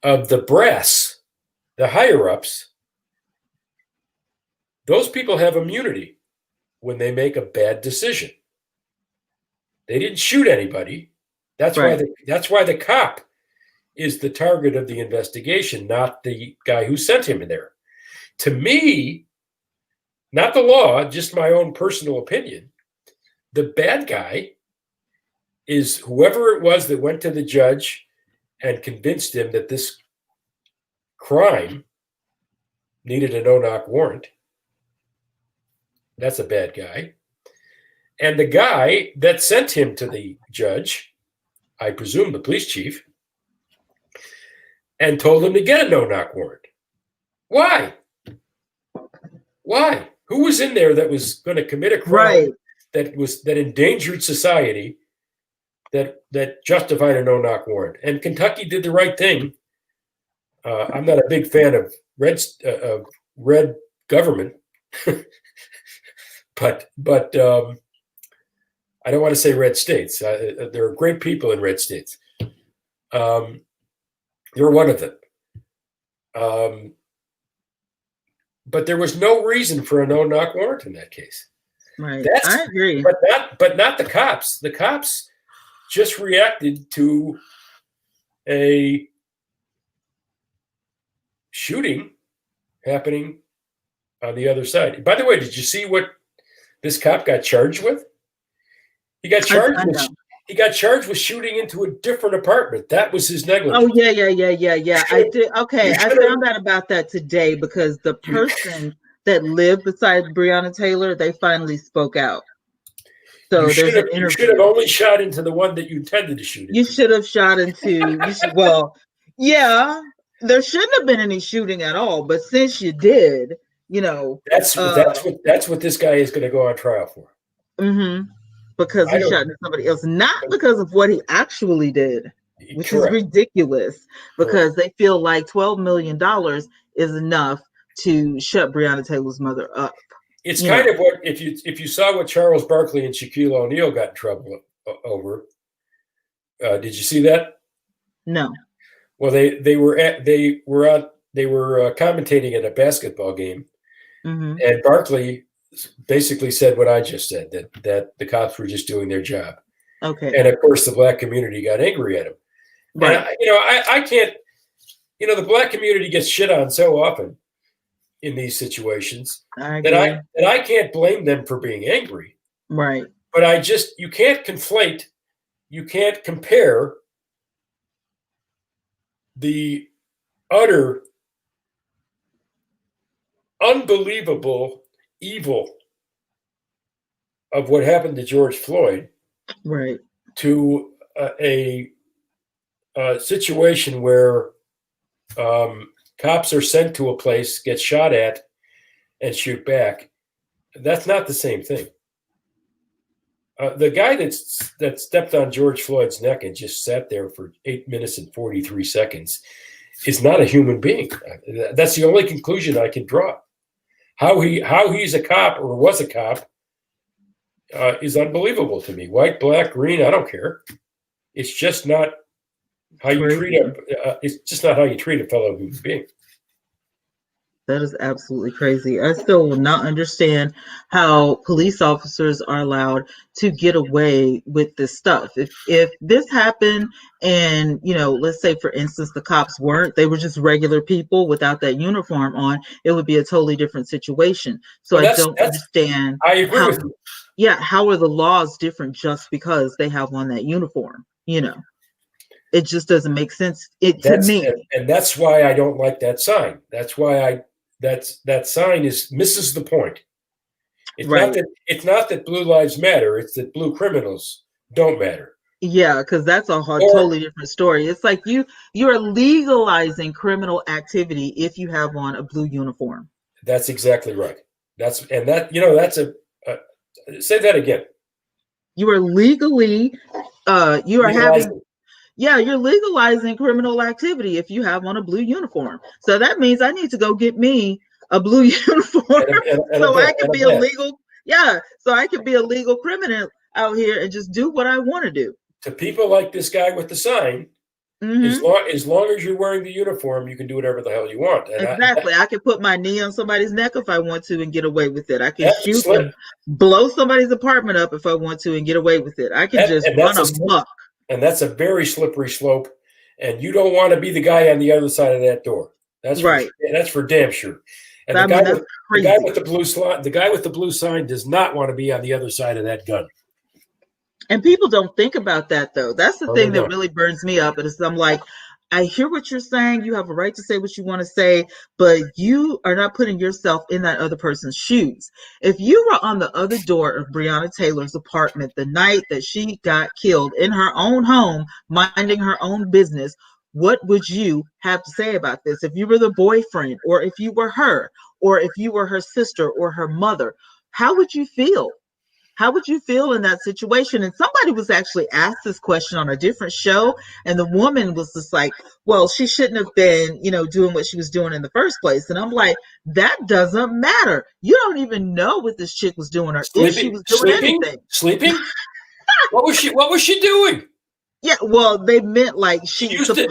of the brass, the higher-ups, those people have immunity when they make a bad decision. They didn't shoot anybody. That's Right. why the cop is the target of the investigation, not the guy who sent him in there. To me, not the law, just my own personal opinion, the bad guy is whoever it was that went to the judge and convinced him that this crime needed a no-knock warrant. That's a bad guy. And the guy that sent him to the judge, I presume the police chief, and told him to get a no-knock warrant. Why? Why? Who was in there that was going to commit a crime that endangered society, that justified a no-knock warrant? And Kentucky did the right thing. I'm not a big fan of red government, but I don't want to say red states. There are great people in red states. You're one of them. But there was no reason for a no-knock warrant in that case. Right. I agree. But not the cops. The cops just reacted to a shooting happening on the other side. By the way, did you see what this cop got charged with? He got charged with shooting into a different apartment. That was his negligence. Oh, yeah. I did. Okay, I found out about that today because the person that lived beside Breonna Taylor, they finally spoke out. So you should have only shot into the one that you intended to shoot into. You should have shot into. Well, yeah, there shouldn't have been any shooting at all. But since you did, that's what this guy is going to go on trial for. Mm-hmm. Because he shot into somebody else, not because of what he actually did, which is ridiculous. Because they feel like $12 million is enough to shut Breonna Taylor's mother up. It's kind of what if you saw what Charles Barkley and Shaquille O'Neal got in trouble over. Did you see that? No. Well, they were commentating at a basketball game, and Barkley basically said what I just said, that the cops were just doing their job. Okay. And of course, the black community got angry at him. Right. And I can't. The black community gets shit on so often in these situations that I can't blame them for being angry. Right. But you can't conflate, you can't compare the utter unbelievable evil of what happened to George Floyd, Right. to a situation where cops are sent to a place, get shot at, and shoot back. That's not the same thing. The guy that stepped on George Floyd's neck and just sat there for 8 minutes and 43 seconds is not a human being. That's the only conclusion I can draw. How he's a cop or was a cop is unbelievable to me. White, black, green, I don't care. It's just not how you treat it's just not how you treat a fellow human being. That is absolutely crazy. I still will not understand how police officers are allowed to get away with this stuff. If this happened and, let's say for instance the cops weren't, they were just regular people without that uniform on, it would be a totally different situation. So Well, I don't understand I agree with you. Yeah, how are the laws different just because they have on that uniform? It just doesn't make sense to me. And that's why I don't like that sign. That's why that sign misses the point. It's not that blue lives matter. It's that blue criminals don't matter. Yeah, because that's a totally different story. It's like you're legalizing criminal activity if you have on a blue uniform. That's exactly right. Say that again. You are legally you're legalizing criminal activity if you have on a blue uniform. So that means I need to go get me a blue uniform so I can be a legal criminal out here and just do what I want to do. To people like this guy with the sign, as long as you're wearing the uniform, you can do whatever the hell you want. And exactly. I can put my knee on somebody's neck if I want to and get away with it. I can shoot and blow somebody's apartment up if I want to and get away with it. I can just run amok. And that's a very slippery slope. And you don't want to be the guy on the other side of that door. That's right. That's for damn sure. And the guy with the blue sign does not want to be on the other side of that gun. And people don't think about that, though. That's the thing that really burns me up. Is I'm like, I hear what you're saying. You have a right to say what you want to say, but you are not putting yourself in that other person's shoes. If you were on the other door of Breonna Taylor's apartment the night that she got killed in her own home, minding her own business, what would you have to say about this? If you were the boyfriend, or if you were her, or if you were her sister or her mother, how would you feel? How would you feel in that situation? And somebody was actually asked this question on a different show, and the woman was just like, well, she shouldn't have been, doing what she was doing in the first place. And I'm like, that doesn't matter. You don't even know what this chick was doing or if she was doing anything. Sleeping? What was she doing? Yeah, well, they meant like she used to date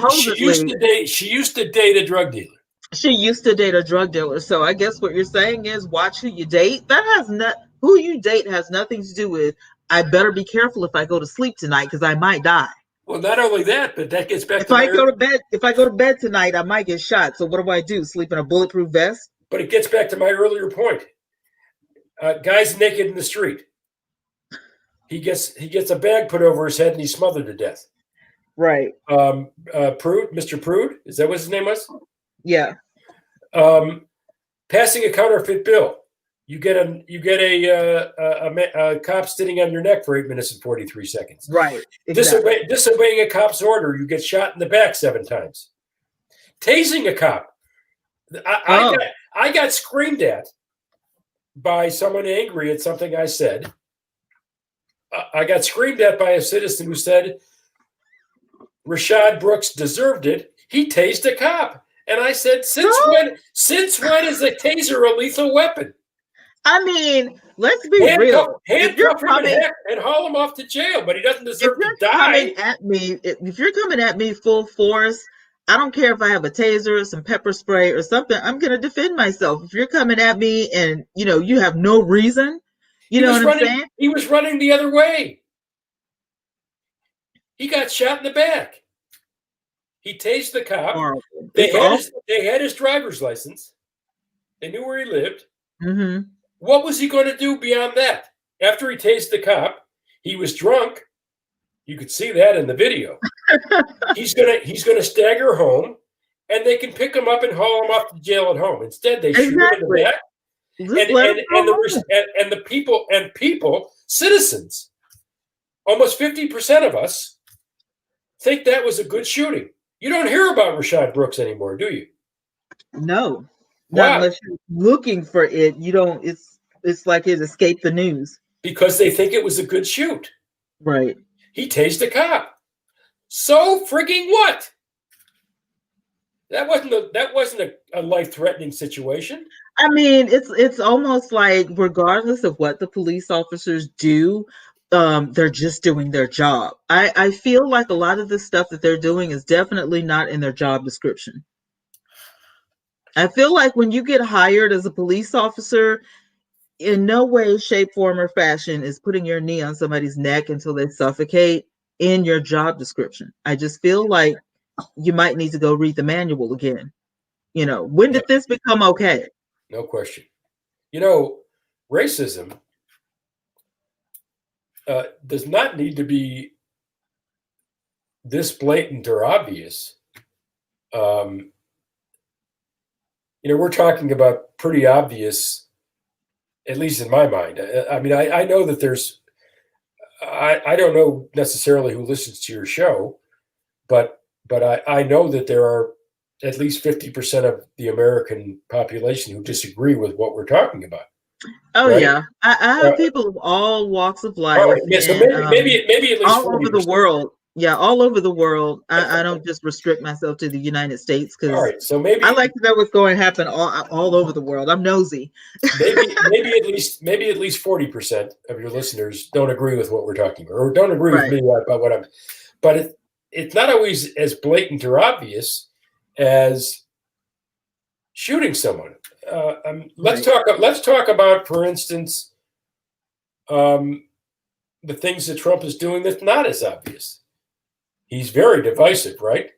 a drug dealer. She used to date a drug dealer. So I guess what you're saying is watch who you date. That has who you date has nothing to do with, I better be careful if I go to sleep tonight because I might die. Well, not only that, but that gets back if I go to bed tonight, I might get shot. So what do? Sleep in a bulletproof vest? But it gets back to my earlier point. Guy's naked in the street. He gets a bag put over his head and he's smothered to death. Right. Mr. Prude, is that what his name was? Yeah. Passing a counterfeit bill. You get a cop sitting on your neck for 8 minutes and 43 seconds. Right. Exactly. Disobeying a cop's order, you get shot in the back 7 times. Tasing a cop. I got screamed at by someone angry at something I said. I got screamed at by a citizen who said Rashad Brooks deserved it. He tased a cop. And I said, since when is a taser a lethal weapon? I mean, let's be real. Handcuff him and haul him off to jail, but he doesn't deserve to die. If you're coming at me full force, I don't care if I have a taser, some pepper spray or something, I'm going to defend myself. If you're coming at me and, you have no reason, know what I'm saying? He was running the other way. He got shot in the back. He tased the cop. They had his driver's license. They knew where he lived. Mm-hmm. What was he going to do beyond that? After he tased the cop, he was drunk. You could see that in the video. He's gonna stagger home and they can pick them up and haul them off to jail at home. Instead, they shoot them in the Exactly. back. Just let them go home. And the people, citizens, almost 50% of us think that was a good shooting. You don't hear about Rashad Brooks anymore, do you? No, not Why? unless you're looking for it. You don't. It's like it escaped the news. Because they think it was a good shoot. Right. He tased a cop. So frigging what? That wasn't a life-threatening situation. I mean, it's almost like regardless of what the police officers do, they're just doing their job. I feel like a lot of the stuff that they're doing is definitely not in their job description. I feel like when you get hired as a police officer, in no way, shape, form, or fashion is putting your knee on somebody's neck until they suffocate in your job description. I just feel like you might need to go read the manual again. When did this become okay? No question. Racism does not need to be this blatant or obvious. We're talking about pretty obvious, at least in my mind. I mean, I know that I don't know necessarily who listens to your show, but I know that there are at least 50% of the American population who disagree with what we're talking about. Oh, right? yeah. I have people of all walks of life. All right. Yeah, so maybe at least all 40%. over the world. Yeah, all over the world. I don't just restrict myself to the United States because all right, so maybe I like to know what's going to happen all over the world. I'm nosy. maybe at least 40% of your listeners don't agree with what we're talking about, or don't agree with me about what I'm. But it's not always as blatant or obvious as shooting someone. Let's talk about, for instance, the things that Trump is doing that's not as obvious. He's very divisive, right?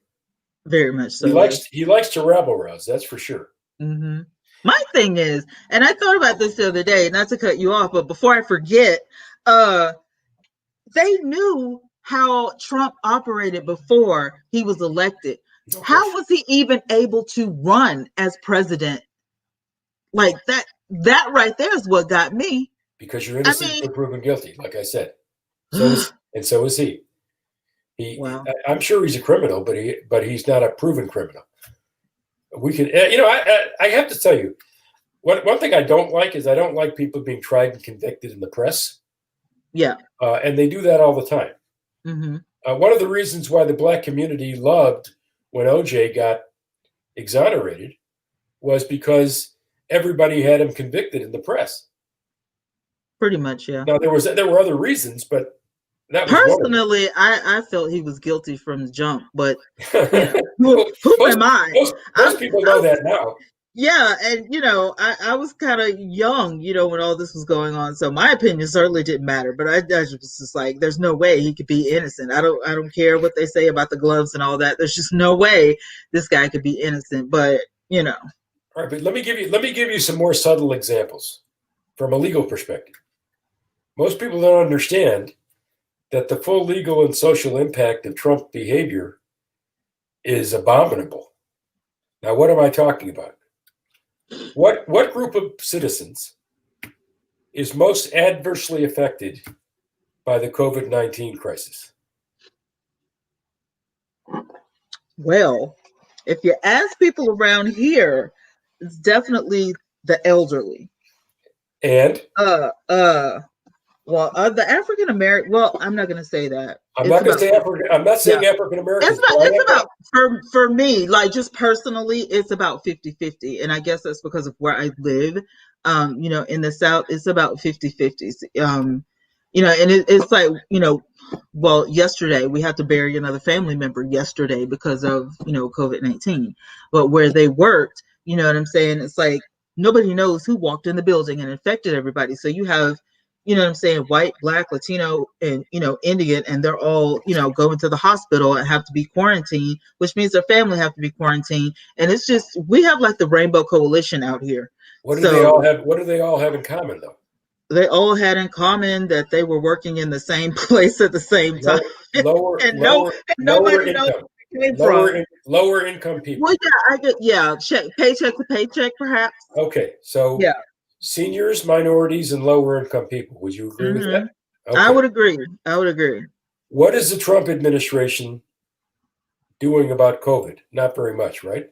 Very much so. He likes to rabble rouse. That's for sure. Mm-hmm. My thing is, and I thought about this the other day, not to cut you off, but before I forget, they knew how Trump operated before he was elected. No how was he even able to run as president? Like that right there is what got me. Because you're innocent until proven guilty, like I said. So is he. Wow. I'm sure he's a criminal, but he's not a proven criminal. We can, I have to tell you, one thing I don't like is I don't like people being tried and convicted in the press. Yeah. And they do that all the time. Mm-hmm. One of the reasons why the black community loved when OJ got exonerated was because everybody had him convicted in the press. Pretty much, yeah. Now there were other reasons, but that was personally, I felt he was guilty from the jump. But who am I? Most people know that now. Yeah, and I was kind of young, when all this was going on, so my opinion certainly didn't matter. But I was just like, there's no way he could be innocent. I don't care what they say about the gloves and all that. There's just no way this guy could be innocent. But All right, but let me give you some more subtle examples from a legal perspective. Most people don't understand that the full legal and social impact of Trump behavior is abominable. Now, what am I talking about? What group of citizens is most adversely affected by the COVID-19 crisis? Well, if you ask people around here, it's definitely the elderly. And the African American. Well, I'm not going to say that. I'm not saying African Americans. It's about for me, like just personally, it's about 50-50. And I guess that's because of where I live. In the South, it's about 50-50. And it's like, well, yesterday we had to bury another family member yesterday because of, COVID-19. But where they worked, you know what I'm saying? It's like nobody knows who walked in the building and infected everybody. So you have, white, black, Latino, and, Indian, and they're all, going to the hospital and have to be quarantined, which means their family have to be quarantined. And it's just, we have like the Rainbow Coalition out here. What do they all have in common, though? They all had in common that they were working in the same place at the same time. Lower income. came from. Lower income people. Well, yeah, I get, yeah, paycheck to paycheck, perhaps. Okay, so Yeah. seniors, minorities, and lower income people. Would you agree with that? I Okay. would agree. I would agree. What is the Trump administration doing about COVID? Not very much, right?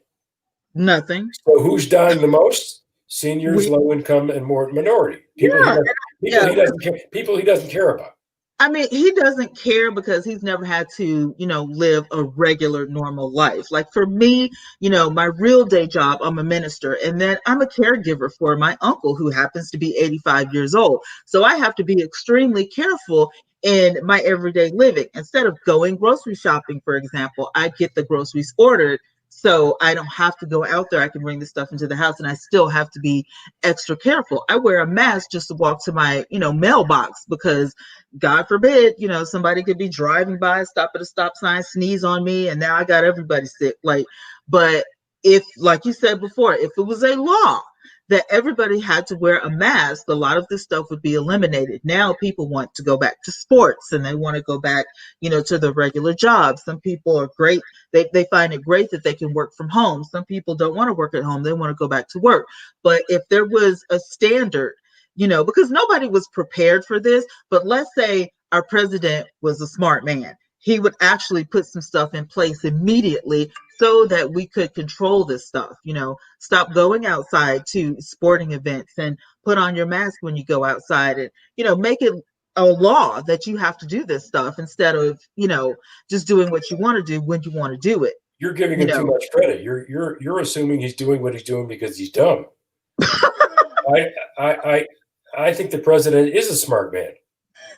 Nothing. So who's dying the most? Seniors, We, low income, and more minority. yeah, yeah. People he doesn't care about. I mean, he doesn't care because he's never had to, live a regular, normal life. Like for me, my real day job, I'm a minister, and then I'm a caregiver for my uncle who happens to be 85 years old. So I have to be extremely careful in my everyday living. Instead of going grocery shopping, for example, I get the groceries ordered. So I don't have to go out there. I can bring the stuff into the house and I still have to be extra careful. I wear a mask just to walk to my, mailbox because God forbid, somebody could be driving by, stop at a stop sign, sneeze on me, and now I got everybody sick. But if, like you said before, if it was a law that everybody had to wear a mask, a lot of this stuff would be eliminated. Now people want to go back to sports and they want to go back, to their regular jobs. Some people are great. They find it great that they can work from home. Some people don't want to work at home. They want to go back to work. But if there was a standard, because nobody was prepared for this, but let's say our president was a smart man. He would actually put some stuff in place immediately so that we could control this stuff, stop going outside to sporting events and put on your mask when you go outside and, make it a law that you have to do this stuff instead of, just doing what you want to do when you want to do it. You're giving him too much credit. You're assuming he's doing what he's doing because he's dumb. I think the president is a smart man.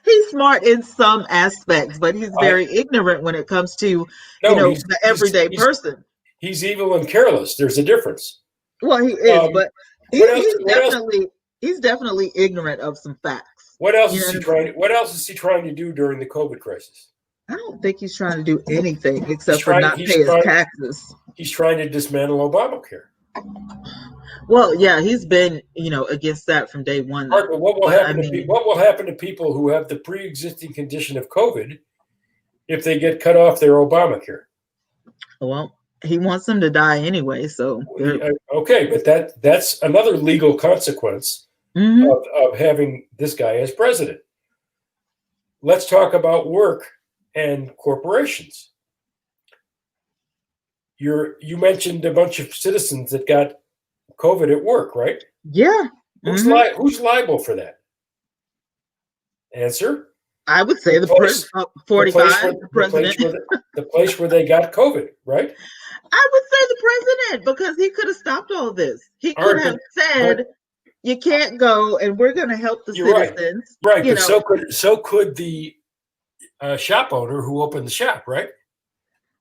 He's smart in some aspects, but he's very ignorant when it comes to, the everyday person. He's evil and careless. There's a difference. Well, he is, but he's definitely ignorant of some facts. What else is he trying? What else is he trying to do during the COVID crisis? I don't think he's trying to do anything except for not pay his taxes. He's trying to dismantle Obamacare. Well, yeah, he's been, against that from day one. Right, but what will happen to people who have the pre-existing condition of COVID if they get cut off their Obamacare? Well, he wants them to die anyway, so okay, but that's another legal consequence of having this guy as president. Let's talk about work and corporations. You mentioned a bunch of citizens that got COVID at work, right? Yeah. Who's liable for that? Answer. I would say the person 45, the president. The place where they got COVID, right? I would say the president because he could have stopped all this. He could have said, "You can't go, and we're going to help the citizens." Right. But so could the shop owner who opened the shop, right?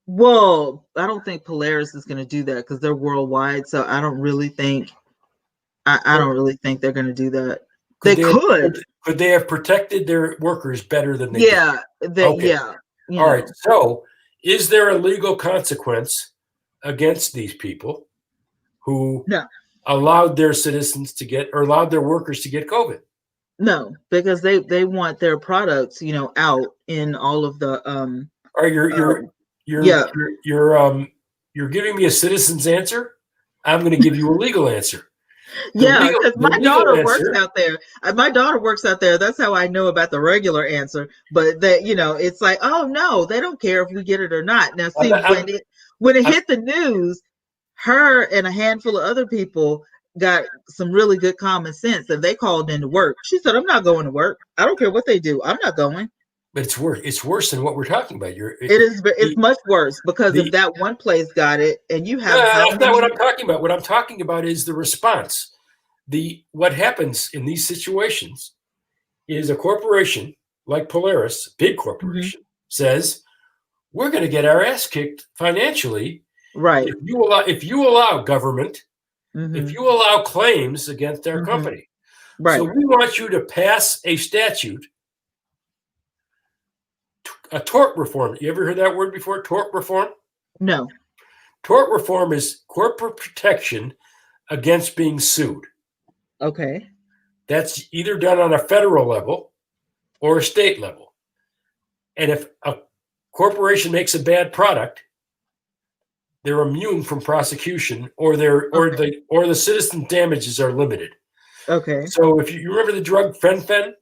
Well, I don't think Polaris is going to do that because they're worldwide. So I don't really think. I don't really think they're going to do that. They could. Could they have protected their workers better than they did? Yeah. All right. So, is there a legal consequence against these people who allowed their citizens to get or allowed their workers to get COVID? No, because they want their products, out in all of the. You're giving me a citizen's answer. I'm going to give you a legal answer. Because my daughter works out there. My daughter works out there. That's how I know about the regular answer. But that it's like, oh no, they don't care if we get it or not. Now, see, when it hit the news, her and a handful of other people got some really good common sense, and they called in to work. She said, "I'm not going to work. I don't care what they do. I'm not going." But it's worse. It's worse than what we're talking about. It's much worse because if that one place got it, and you have. That's not what I'm talking about. What I'm talking about is the response. What happens in these situations is a corporation like Polaris, big corporation, says we're going to get our ass kicked financially. Right. If you allow government, if you allow claims against our company, right. So we want you to pass a statute. A tort reform. You ever heard that word before? Tort reform? No. Tort reform is corporate protection against being sued. Okay. That's either done on a federal level or a state level. And if a corporation makes a bad product they're immune from prosecution, or the citizen damages are limited. Okay. So if you remember the drug fen-phen?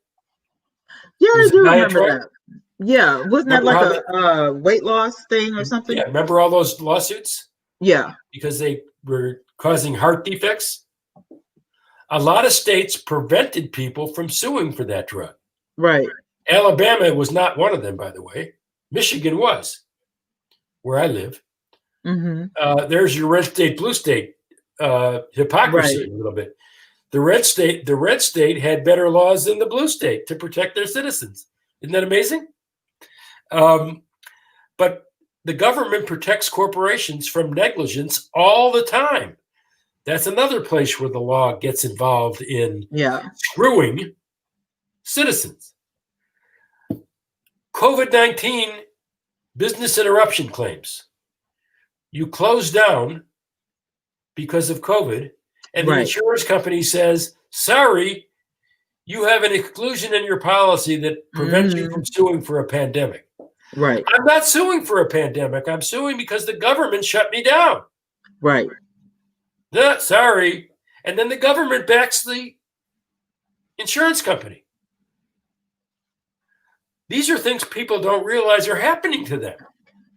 Yeah, It I was a do diet remember drug. that. Yeah, wasn't that Remember like how they, a weight loss thing or something? yeah, remember all those lawsuits Yeah, because they were causing heart defects? A lot of states prevented people from suing for that drug. right. Alabama was not one of them, by the way. Michigan was, where I live. Mm-hmm. There's your red state, blue state hypocrisy Right. a little bit. The red state had better laws than the blue state to protect their citizens. Isn't that amazing? But the government protects corporations from negligence all the time. That's another place where the law gets involved in Yeah. screwing citizens. COVID-19 business interruption claims. You close down because of COVID, and the Right. insurance company says, sorry, you have an exclusion in your policy that prevents you from suing for a pandemic. Right. I'm not suing for a pandemic. I'm suing because the government shut me down. Right. Sorry. And then the government backs the insurance company. These are things people don't realize are happening to them.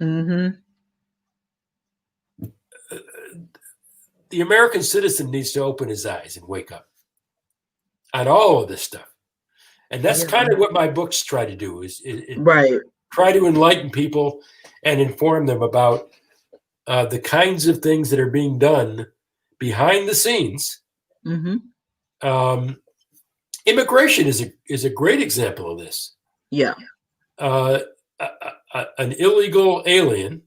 Mm-hmm. The American citizen needs to open his eyes and wake up on all of this stuff. And that's kind of what my books try to do is Right. try to enlighten people and inform them about the kinds of things that are being done behind the scenes. Mm-hmm. Immigration is a great example of this. Yeah. An illegal alien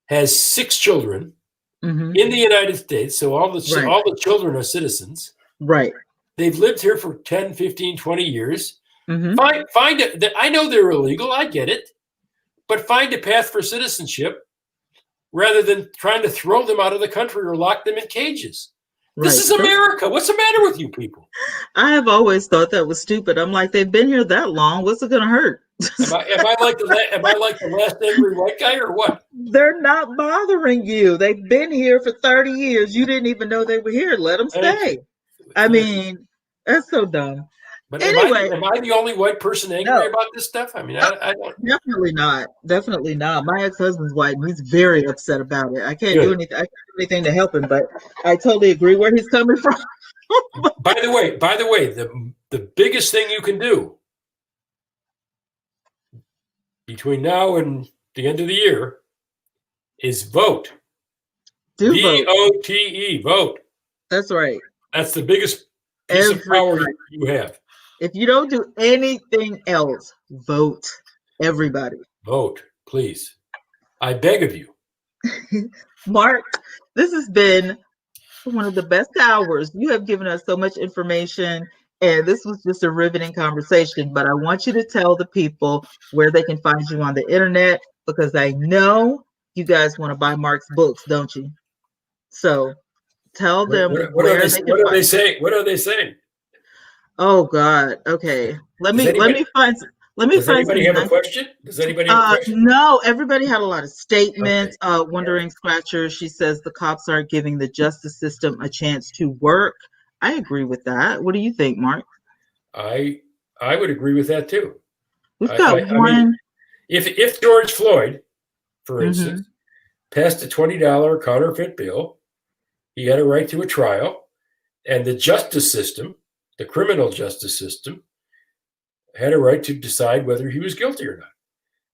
has 6 children in the United States. So all the children are citizens. Right. They've lived here for 10, 15, 20 years. Mm-hmm. Find it. I know they're illegal. I get it. But find a path for citizenship rather than trying to throw them out of the country or lock them in cages. Right. This is America. What's the matter with you people? I have always thought that was stupid. I'm like, they've been here that long. What's it going to hurt? Am I like the last angry white guy or what? They're not bothering you. They've been here for 30 years. You didn't even know they were here. Let them stay. I mean, that's so dumb. But anyway, am I the only white person angry about this stuff? I mean, I don't. Definitely not. Definitely not. My ex-husband's white, and he's very upset about it. I can't do anything. I can't do anything to help him, but I totally agree where he's coming from. By the way, the biggest thing you can do between now and the end of the year is vote. VOTE, vote. That's right. That's the biggest piece of power you have. If you don't do anything else, vote. Everybody. Vote, please. I beg of you. Mark, this has been one of the best hours. You have given us so much information, and this was just a riveting conversation. But I want you to tell the people where they can find you on the internet, because I know you guys want to buy Mark's books, don't you? So tell them what are they saying? What are they saying? Oh God. Okay. Let me find. Does anybody have a question? Does anybody have a question? No, everybody had a lot of statements. Okay. Wondering Scratcher, she says the cops aren't giving the justice system a chance to work. I agree with that. What do you think, Mark? I would agree with that too. We've got one. I mean, if George Floyd, for instance, passed a $20 counterfeit bill, he had a right to a trial, and the justice system, the criminal justice system, had a right to decide whether he was guilty or not.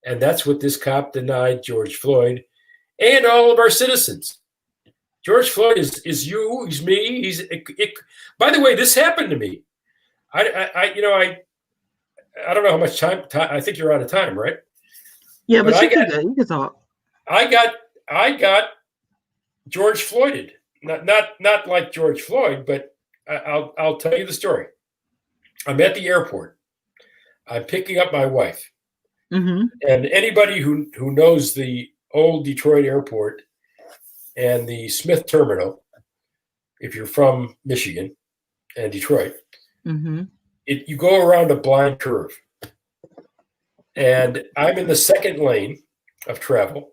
And that's what this cop denied George Floyd and all of our citizens. George Floyd is you, he's me. By the way, this happened to me. I don't know how much time. I think you're out of time, right? Yeah, but you can talk. I got George Floyded. Not like George Floyd, but I'll tell you the story. I'm at the airport. I'm picking up my wife. And anybody who knows the old Detroit airport and the Smith Terminal, if you're from Michigan and Detroit, you go around a blind curve. And I'm in the second lane of travel.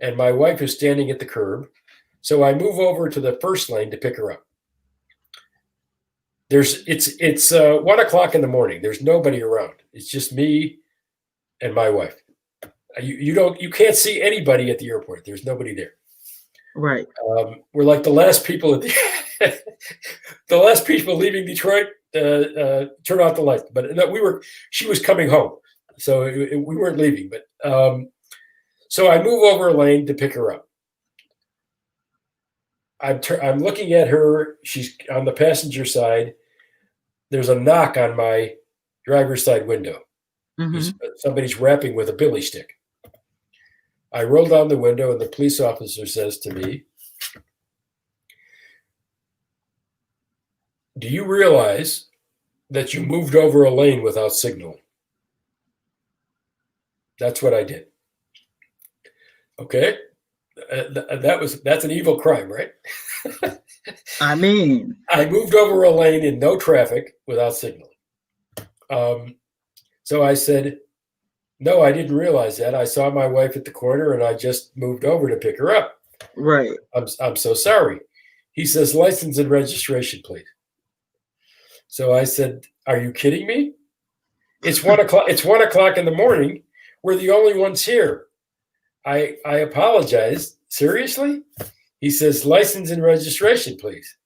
and my wife is standing at the curb. So I move over to the first lane to pick her up. It's 1 o'clock in the morning. There's nobody around. It's just me and my wife. You can't see anybody at the airport. There's nobody there. Right. We're like the last people at the last people leaving Detroit. Turn off the lights. But no, she was coming home, so we weren't leaving. But so I move over a lane to pick her up. I'm looking at her. She's on the passenger side. There's a knock on my driver's side window. Mm-hmm. Somebody's rapping with a billy stick. I roll down the window, and the police officer says to me, "Do you realize that you moved over a lane without signal?" That's what I did. Okay, that's an evil crime, right? I mean, I moved over a lane in no traffic without signaling. So I said, "No, I didn't realize that. I saw my wife at the corner, and I just moved over to pick her up. right. I'm so sorry." He says, "License and registration, please." So I said, "Are you kidding me? It's 1 o'clock. It's 1 o'clock in the morning. We're the only ones here. I apologize. Seriously?" He says, "License and registration, please."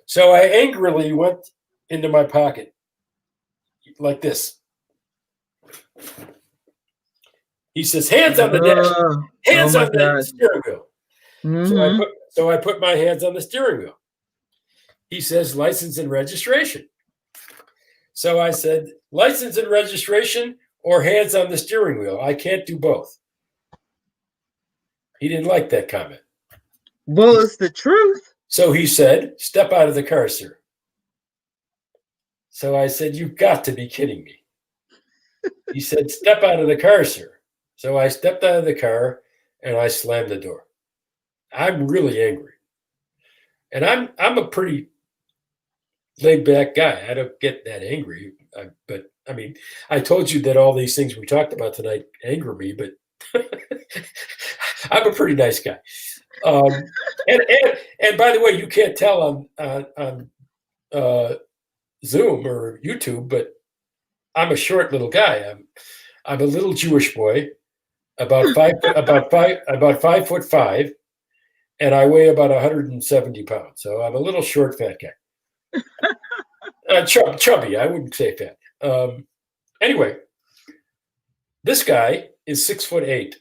So I angrily went into my pocket like this. He says, "Hands on the dash, hands on the steering wheel." Mm-hmm. So I put my hands on the steering wheel. He says, "License and registration." So I said, "License and registration or hands on the steering wheel. I can't do both." He didn't like that comment. Well, it's the truth. So he said, "Step out of the car, sir." So I said, "You've got to be kidding me." He said, "Step out of the car, sir." So I stepped out of the car and I slammed the door. I'm really angry. And I'm a pretty laid back guy. I don't get that angry. But I mean, I told you that all these things we talked about tonight anger me, but I'm a pretty nice guy. And by the way, you can't tell on Zoom or YouTube, but I'm a short little guy. I'm a little Jewish boy, about 5'5", and I weigh about 170 pounds. So I'm a little short, fat guy. Chubby, I wouldn't say fat. Anyway, this guy is 6'8".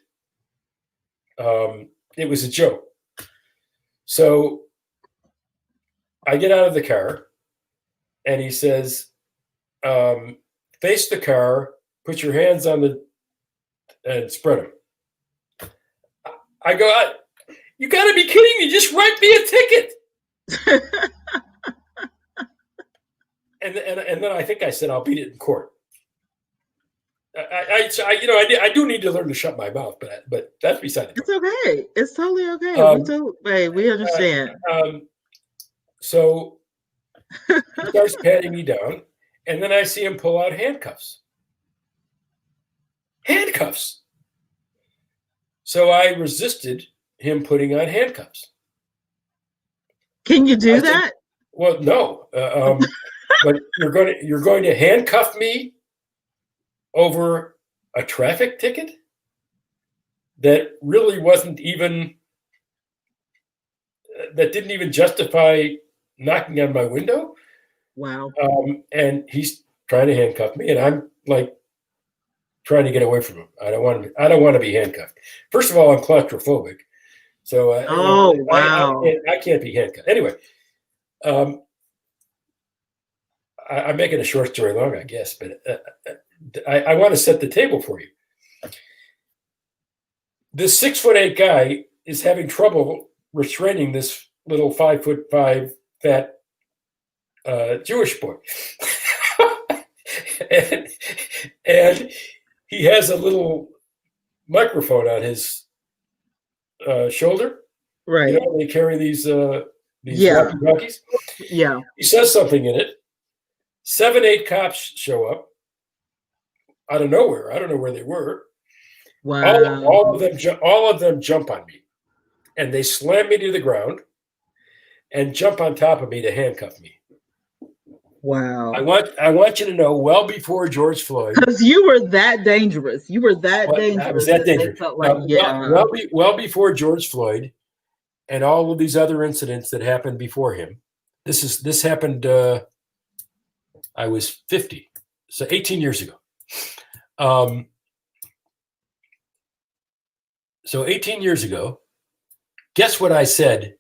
It was a joke. So I get out of the car, and he says, "Face the car, put your hands on the, and spread them." I go, "You got to be kidding me! Just write me a ticket." and then I think I said, "I'll beat it in court." I do need to learn to shut my mouth, but that's beside the point. It's okay. It's totally okay. We understand. So he starts patting me down, and then I see him pull out handcuffs. Handcuffs. So I resisted him putting on handcuffs. Can you do that? Well, no. But you're going to handcuff me over a traffic ticket that really wasn't even, that didn't even justify knocking on my window. Wow. And he's trying to handcuff me, and I'm like trying to get away from him. I don't want to be handcuffed. First of all, I'm claustrophobic, so wow. I can't be handcuffed. Anyway, I'm making a short story long, I guess, but I want to set the table for you. This 6'8" guy is having trouble restraining this little 5'5" fat Jewish boy. and he has a little microphone on his shoulder. Right. You know, they carry these walkie-talkies. Yeah. He says something in it. 7, 8 cops show up out of nowhere. I don't know where they were. All Wow. all of them jump on me, and they slam me to the ground and jump on top of me to handcuff me. Wow. I want you to know, well before George Floyd, Because you were that dangerous. You were that I was dangerous that that they dangerous. felt like, Now, yeah. well before George Floyd and all of these other incidents that happened before him. This happened. I was 50, so 18 years ago. So 18 years ago, guess what I said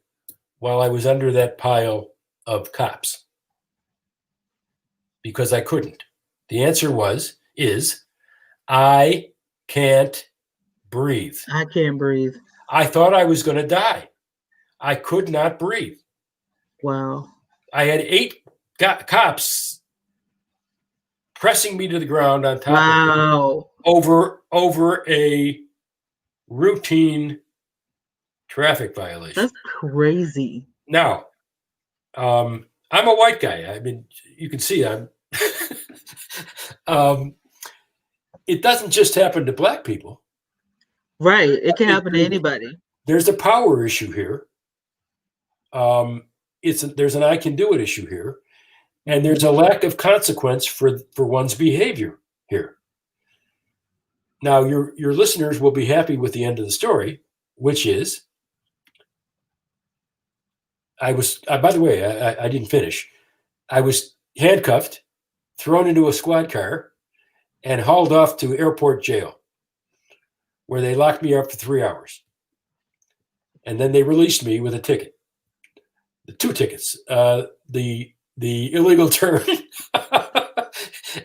while I was under that pile of cops? Because I couldn't. The answer is, I can't breathe. I can't breathe. I thought I was going to die. I could not breathe. Wow. I had 8 cops pressing me to the ground on top of me Wow. over a routine traffic violation. That's crazy. Now, I'm a white guy. I mean, you can see I'm. It doesn't just happen to black people. Right. It can happen to anybody. There's a power issue here. There's an I can do it issue here, and there's a lack of consequence for one's behavior here. Now, your listeners will be happy with the end of the story, which is, by the way, I didn't finish. I was handcuffed, thrown into a squad car, and hauled off to airport jail, where they locked me up for 3 hours. And then they released me with a ticket. 2 tickets. The illegal turn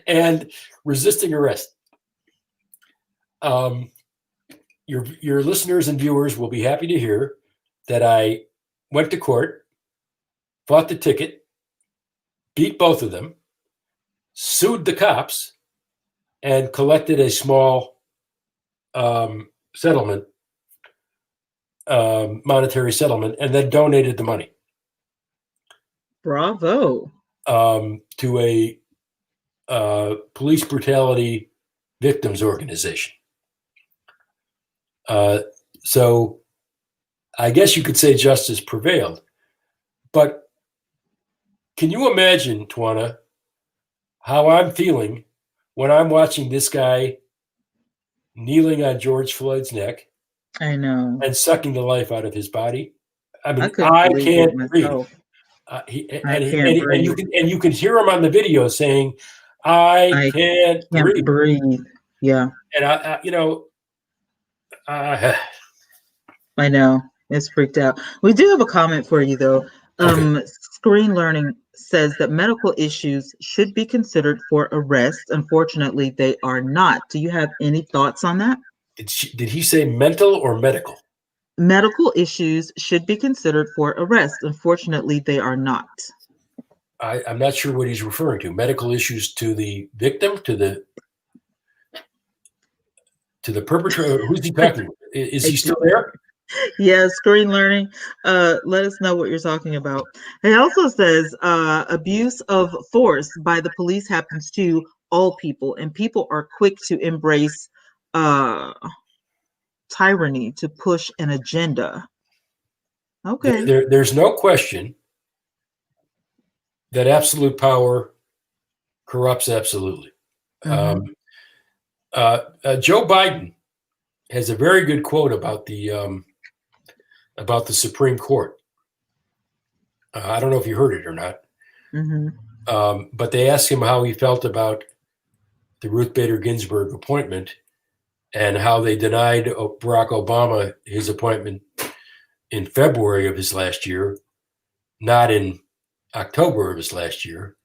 and resisting arrest. Your listeners and viewers will be happy to hear that I went to court, fought the ticket, beat both of them, sued the cops, and collected a small settlement, monetary settlement, and then donated the money. Bravo. To a police brutality victims organization. So I guess you could say justice prevailed. But can you imagine, Tawana, how I'm feeling when I'm watching this guy kneeling on George Floyd's neck? I know. And sucking the life out of his body? I mean, couldn't I believe can't it breathe. myself. And you can hear him on the video saying, I can't breathe. Yeah. And I know. It's freaked out. We do have a comment for you, though. Okay. Screen Learning says that medical issues should be considered for arrest. Unfortunately, they are not. Do you have any thoughts on that? Did he say mental or medical? Medical issues should be considered for arrest. Unfortunately, they are not. I'm not sure what he's referring to. Medical issues to the victim, to the perpetrator. Who's he talking about? Is he still there? Yeah, Screen Learning. Let us know what you're talking about. It also says abuse of force by the police happens to all people, and people are quick to embrace tyranny to push an agenda. Okay. There's no question that absolute power corrupts absolutely. Mm-hmm. Joe Biden has a very good quote about the Supreme Court. I don't know if you heard it or not. Mm-hmm. But they asked him how he felt about the Ruth Bader Ginsburg appointment and how they denied Barack Obama his appointment in February of his last year, not in October of his last year.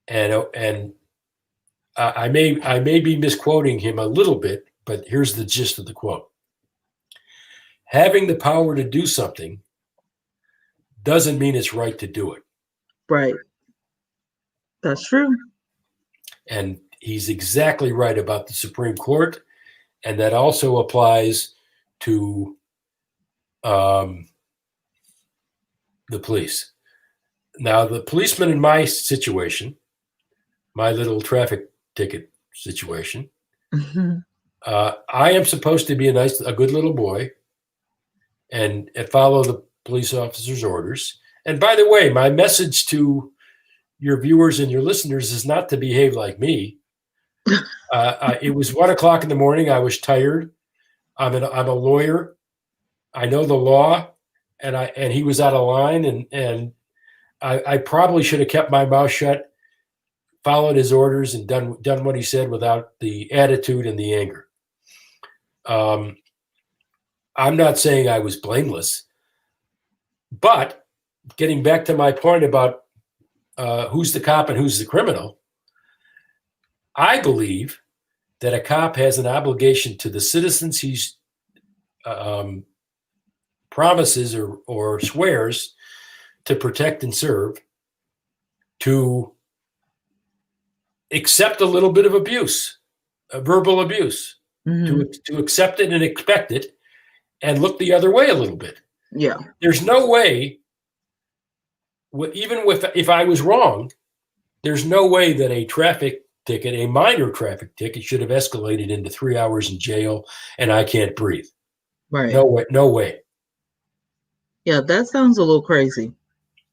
And I may be misquoting him a little bit, but here's the gist of the quote. Having the power to do something doesn't mean it's right to do it. Right. That's true. And he's exactly right about the Supreme Court. And that also applies to the police. Now, the policeman in my situation, my little traffic ticket situation, Mm-hmm. I am supposed to be a good little boy and follow the police officer's orders. And by the way, my message to your viewers and your listeners is not to behave like me. It was 1:00 in the morning. I was tired. I'm a lawyer. I know the law, and he was out of line, and I probably should have kept my mouth shut, followed his orders, and done what he said without the attitude and the anger. I'm not saying I was blameless, but getting back to my point about who's the cop and who's the criminal, I believe that a cop has an obligation to the citizens he's promises or swears to protect and serve, to accept a little bit of abuse, verbal abuse, to accept it and expect it, and look the other way a little bit. Yeah. There's no way, even if I was wrong, there's no way that a traffic ticket, a minor traffic ticket, should have escalated into 3 hours in jail and I can't breathe. Right. No way. No way. Yeah, that sounds a little crazy.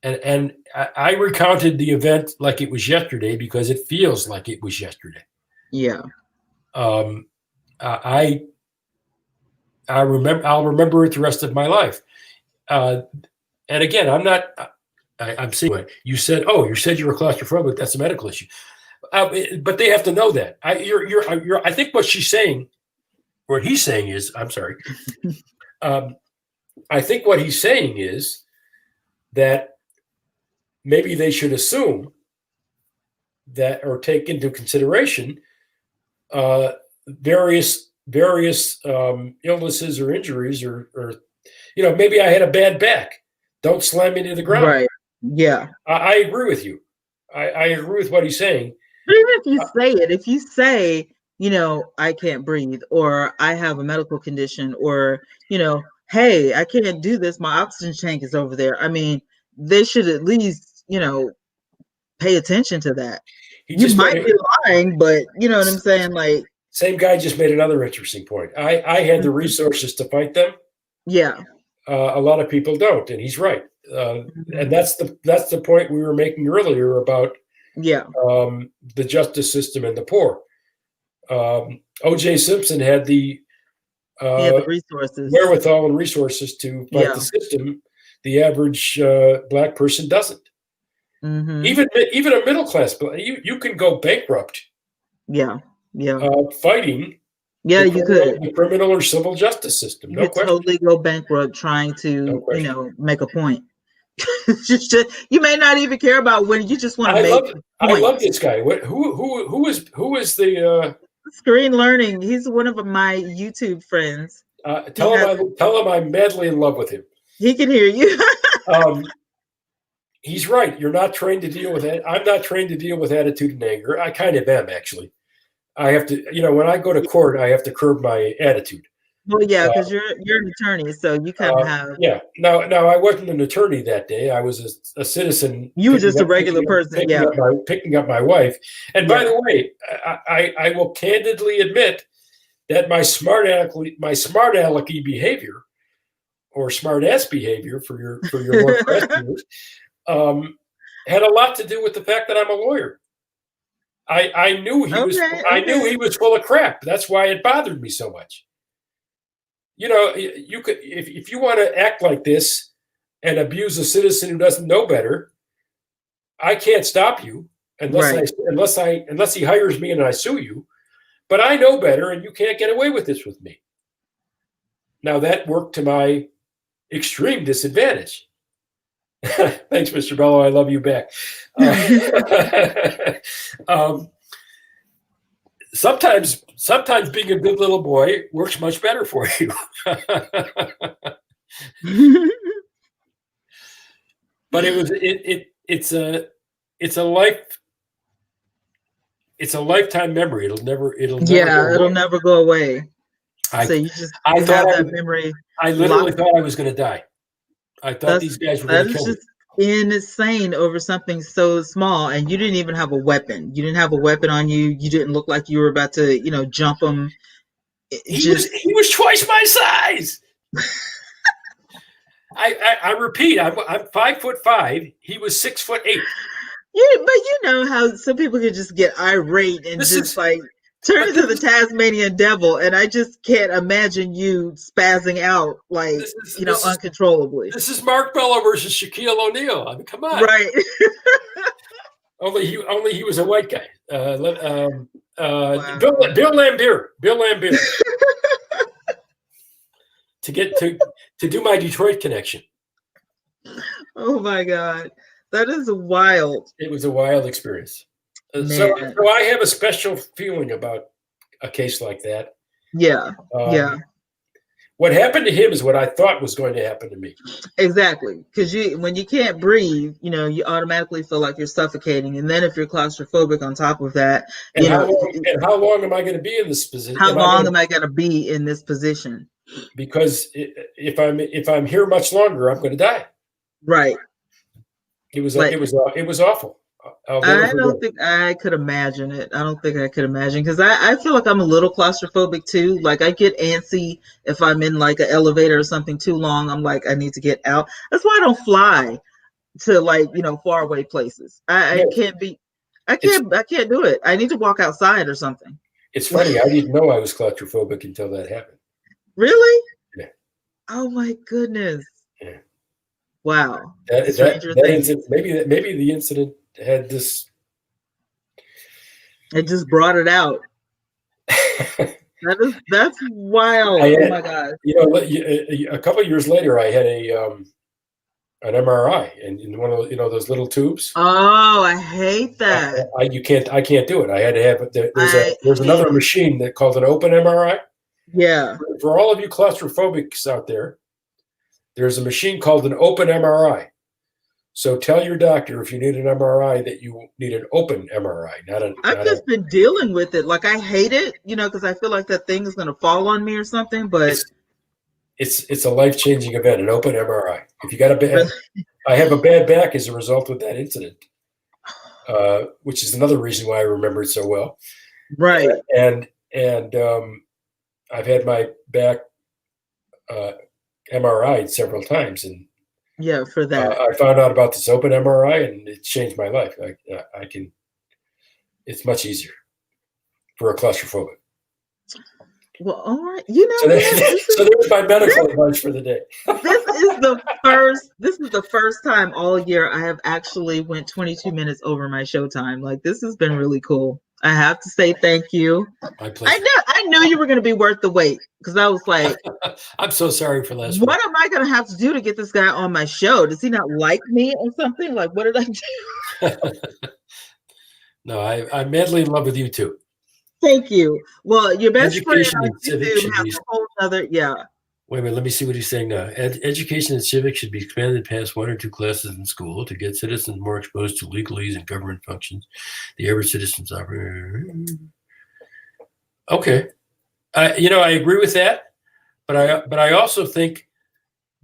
And I recounted the event like it was yesterday because it feels like it was yesterday. Yeah. I'll remember it the rest of my life. And again, I'm saying, you said you were claustrophobic. That's a medical issue. But they have to know that. I think what he's saying is, I'm sorry. I think what he's saying is that maybe they should assume that, or take into consideration, various illnesses or injuries, or maybe I had a bad back. Don't slam me to the ground. Right. Yeah. I agree with you. I agree with what he's saying. But even if you say, I can't breathe, or I have a medical condition, or, hey, I can't do this, my oxygen tank is over there. I mean, they should at least, pay attention to that. You might be lying, but you know what I'm saying? Like, same guy just made another interesting point. I had the resources to fight them. Yeah. A lot of people don't, and he's right. And that's the point we were making earlier about the justice system and the poor. O.J. Simpson had the resources, wherewithal and resources to fight the system. The average black person doesn't. Mm-hmm. Even a middle class, you can go bankrupt. Fighting. Yeah, you could. The criminal or civil justice system. You could totally go bankrupt trying to, make a point. You may not even care about when you just want to make a point. I love this guy. Who is the Screen Learning? He's one of my YouTube friends. Tell him I'm madly in love with him. He can hear you. He's right. You're not trained to deal with it. I'm not trained to deal with attitude and anger. I kind of am, actually. I have to, when I go to court, I have to curb my attitude. Well, yeah, because you're an attorney, so you kind of have. Yeah. No, I wasn't an attorney that day. I was a citizen. You were just a regular person. Picking up my wife. And by the way, I will candidly admit that my smart alecky behavior, or smart ass behavior for your more viewers, had a lot to do with the fact that I'm a lawyer. I knew he was. I knew he was full of crap. That's why it bothered me so much. You could, if you want to act like this and abuse a citizen who doesn't know better, I can't stop you unless he hires me and I sue you. But I know better, and you can't get away with this with me. Now that worked to my extreme disadvantage. Thanks, Mr. Bello. I love you back. Sometimes being a good little boy works much better for you. But it's a lifetime memory. It'll never go away. So you just have that memory. I literally thought I was going to die. I thought these guys were going to kill me. Insane over something so small, and you didn't even have a weapon. You didn't have a weapon on you. You didn't look like you were about to, jump them. He was twice my size. I repeat, I'm 5'5". He was 6'8". Yeah, but you know how some people can just get irate and turn into the Tasmanian devil, and I just can't imagine you spazzing out uncontrollably. This is Mark Bello versus Shaquille O'Neal. I mean, come on. Right. only he was a white guy. Wow. Bill Lambier. to do my Detroit connection. Oh my God. That is wild. It was a wild experience. So I have a special feeling about a case like that. Yeah. What happened to him is what I thought was going to happen to me. Exactly. Because when you can't breathe, you automatically feel like you're suffocating. And then if you're claustrophobic on top of that, how long am I going to be in this position? How long am I going to be in this position? Because if I'm here much longer, I'm going to die. Right. It was awful. I don't think I could imagine it. I don't think I could imagine, because I feel like I'm a little claustrophobic too. Like I get antsy if I'm in like an elevator or something too long. I'm like, I need to get out. That's why I don't fly to far away places. I can't do it. I need to walk outside or something. It's funny. I didn't know I was claustrophobic until that happened. Really? Yeah. Oh my goodness. Yeah. Wow. That incident, maybe the incident had this. It just brought it out. That's wild. Oh my God. A couple of years later, I had an MRI in one of those little tubes. Oh, I hate that. I can't do it. I had to have there's another machine that called an open MRI. Yeah. For all of you claustrophobics out there, there's a machine called an open MRI. So tell your doctor if you need an MRI that you need an open MRI, I've just been dealing with it. Like I hate it, because I feel like that thing is going to fall on me or something. But it's a life-changing event, an open MRI. If you got I have a bad back as a result of that incident, which is another reason why I remember it so well. Right. And I've had my back MRI'd several times, and yeah, for that I found out about this open MRI, and it changed my life. It's much easier for a claustrophobic. Well, all right. So there's my medical advice for the day. This is the first time all year I have actually went 22 minutes over my show time. Like, this has been really cool. I have to say thank you. My pleasure. I knew you were going to be worth the wait, because I was like, I'm so sorry for last week. What am I going to have to do to get this guy on my show? Does he not like me or something? Like, what did I do? No, I'm madly in love with you too. Thank you. Well, your best friend on YouTube has a whole other, yeah. Wait a minute, let me see what he's saying now. Education and civics should be expanded past 1 or 2 classes in school to get citizens more exposed to legalese and government functions. The average citizen's okay. I agree with that, but I also think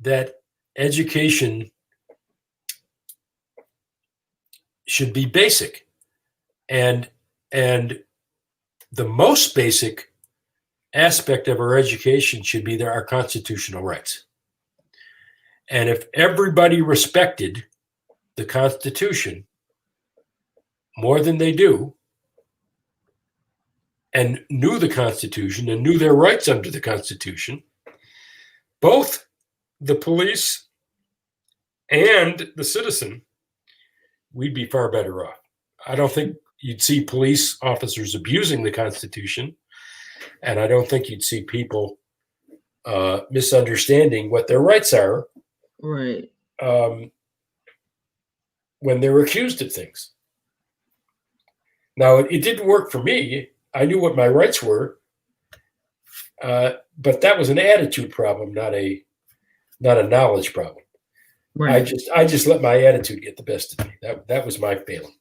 that education should be basic, and the most basic aspect of our education should be our constitutional rights. And if everybody respected the Constitution more than they do, and knew the Constitution and knew their rights under the Constitution, both the police and the citizen, we'd be far better off. I don't think you'd see police officers abusing the Constitution, and I don't think you'd see people misunderstanding what their rights are, right, when they're accused of things. Now, it didn't work for me. I knew what my rights were, but that was an attitude problem, not a knowledge problem. Right. I just let my attitude get the best of me. That was my failing.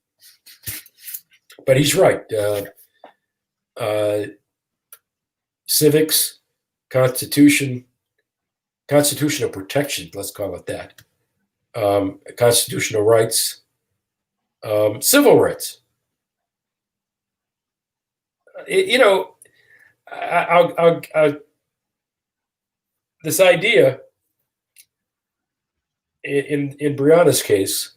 But he's right. Civics, constitutional protection, let's call it that. Constitutional rights, civil rights. this idea in Brianna's case,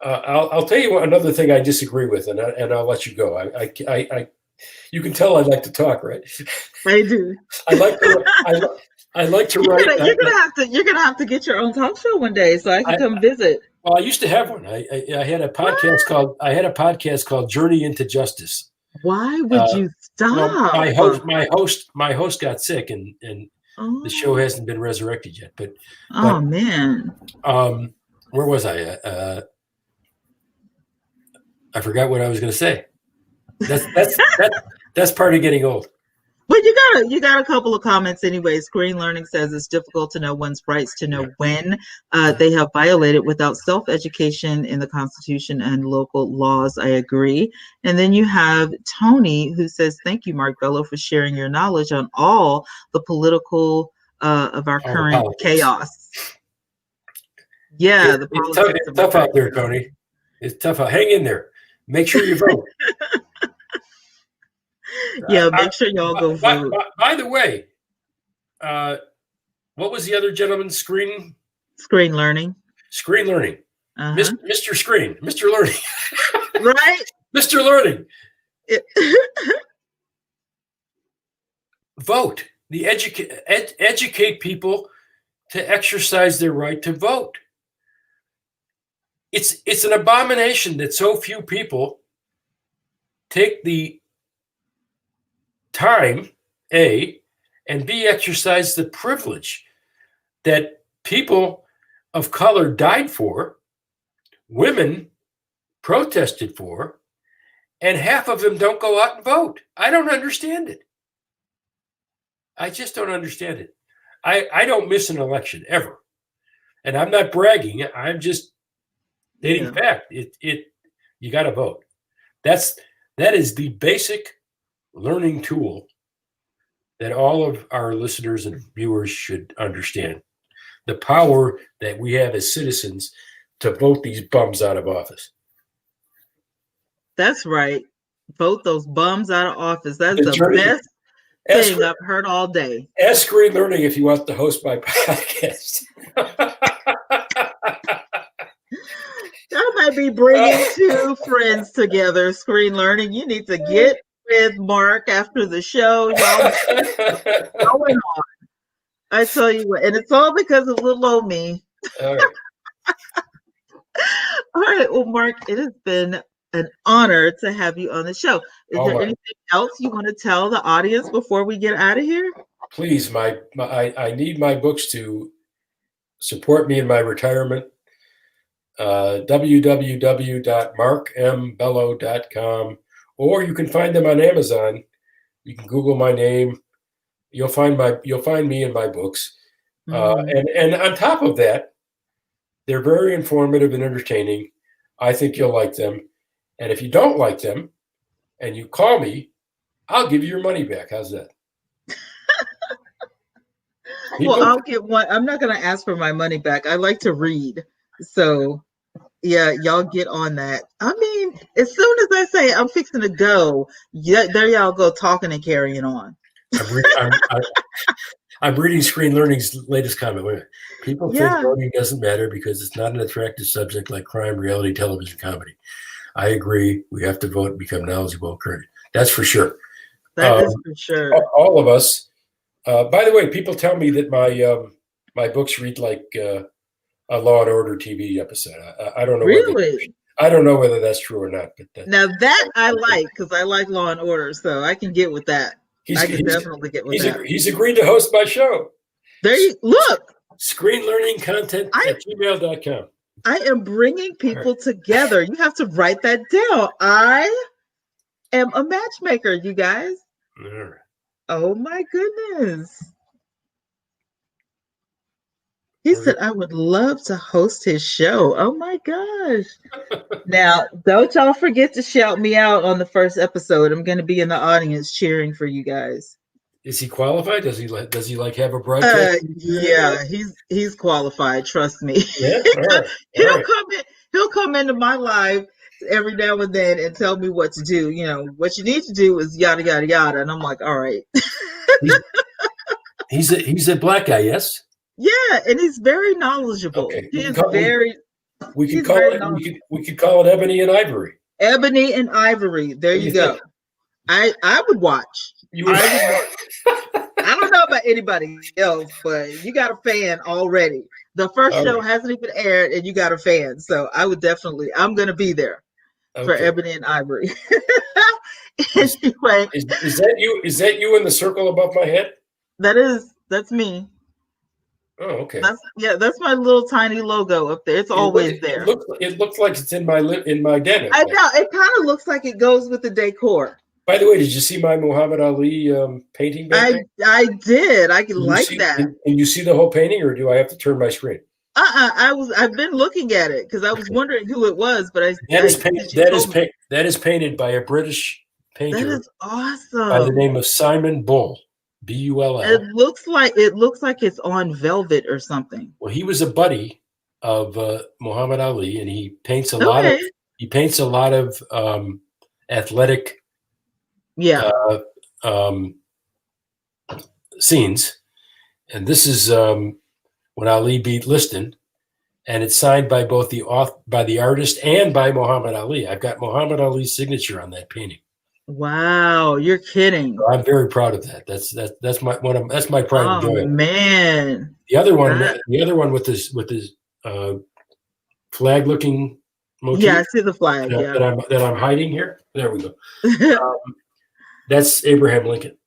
I'll tell you another thing I disagree with, and I'll let you go. You can tell I like to talk, right? I do. I like to write. You're gonna have to get your own talk show one day so I can come visit. Well, I used to have one. I had a podcast called Journey into Justice. Why would you stop? Well, my host got sick, and the show hasn't been resurrected yet. But man, where was I? I forgot what I was going to say. That's part of getting old. Well, you got a couple of comments anyway. Screen Learning says it's difficult to know one's rights to know when they have violated without self-education in the Constitution and local laws. I agree. And then you have Tony who says, thank you, Mark Bello, for sharing your knowledge on all the political of our current chaos. Yeah, the politics. It's tough out there, Tony. It's tough out. Hang in there. Make sure you vote. Yeah, make sure y'all go vote. By the way, what was the other gentleman's Screen Learning. Screen Learning. Mr. Screen. Mr. Learning. Right? Mr. Learning. Vote. Educate people to exercise their right to vote. It's an abomination that so few people take the time, A, and B, exercise the privilege that people of color died for, women protested for, and half of them don't go out and vote. I don't understand it. I just don't understand it. I don't miss an election ever. And I'm not bragging. I'm just stating fact. You got to vote. That is the basic learning tool that all of our listeners and viewers should understand. The power that we have as citizens to vote these bums out of office. That's right. Vote those bums out of office. That's the best thing I've heard all day. Ask Screen Learning if you want to host my podcast. That might be bringing two friends together, Screen Learning. You need to get with Mark after the show. Y'all going on. I tell you what, and it's all because of little old me. All right. Well, Mark, it has been an honor to have you on the show. Is there anything else you want to tell the audience before we get out of here? Please, I need my books to support me in my retirement. www.markmbello.com, or you can find them on Amazon. You can Google my name. You'll find me in my books. And on top of that, they're very informative and entertaining. I think you'll like them. And if you don't like them and you call me, I'll give you your money back. How's that? Well, I'll get one. I'm not going to ask for my money back. I like to read. So, yeah, y'all get on that. I mean, as soon as I say I'm fixing to go, there y'all go talking and carrying on. I'm reading Screen Learning's latest comment. People think voting doesn't matter because it's not an attractive subject like crime, reality, television, comedy. I agree. We have to vote and become knowledgeable. That's for sure. That is for sure. All of us. By the way, people tell me that my books read like a Law and Order TV episode. I don't know. Really? I don't know whether that's true or not. But now that I like, because I like Law and Order, so I can get with that. I can definitely get with that. He's agreed to host my show. There you look. Screenlearningcontent@gmail.com. I am bringing people together. You have to write that down. I am a matchmaker, you guys. Right. Oh my goodness. He said, I would love to host his show. Oh my gosh. Now, don't y'all forget to shout me out on the first episode. I'm going to be in the audience cheering for you guys. Is he qualified? Does he have a broadcast? Yeah, he's qualified. Trust me. Yeah, He'll come into my live every now and then and tell me what to do. What you need to do is yada yada yada, and I'm like, all right. He's a black guy, yes. Yeah, and he's very knowledgeable. Okay, He is very. we could He's call very it knowledgeable. we could call it Ebony and Ivory. Ebony and Ivory. There What do you you go. think? I would watch. You would. I would watch. I don't know about anybody else, but you got a fan already. The first show hasn't even aired, and you got a fan. So I'm going to be there for Ebony and Ivory. Anyway, is that you? Is that you in the circle above my head? That's me. Oh, okay. That's my little tiny logo up there. It's always there. It looks like it's in my den. I know. It kind of looks like it goes with the decor. By the way, did you see my Muhammad Ali painting? I did. I like that. And you see the whole painting, or do I have to turn my screen? I've been looking at it because I was wondering who it was, but that is painted by a British painter. That is awesome. By the name of Simon Bull, Bull. It looks like it's on velvet or something. Well, he was a buddy of Muhammad Ali, and he paints a lot of athletic scenes. And this is when Ali beat Liston, and it's signed by both the artist and by Muhammad Ali. I've got Muhammad Ali's signature on that painting. Wow, you're kidding! So I'm very proud of that. That's my pride and joy. Oh man! The other one with his flag-looking motif. Yeah, I see the flag. That I'm hiding here. There we go. That's Abraham Lincoln.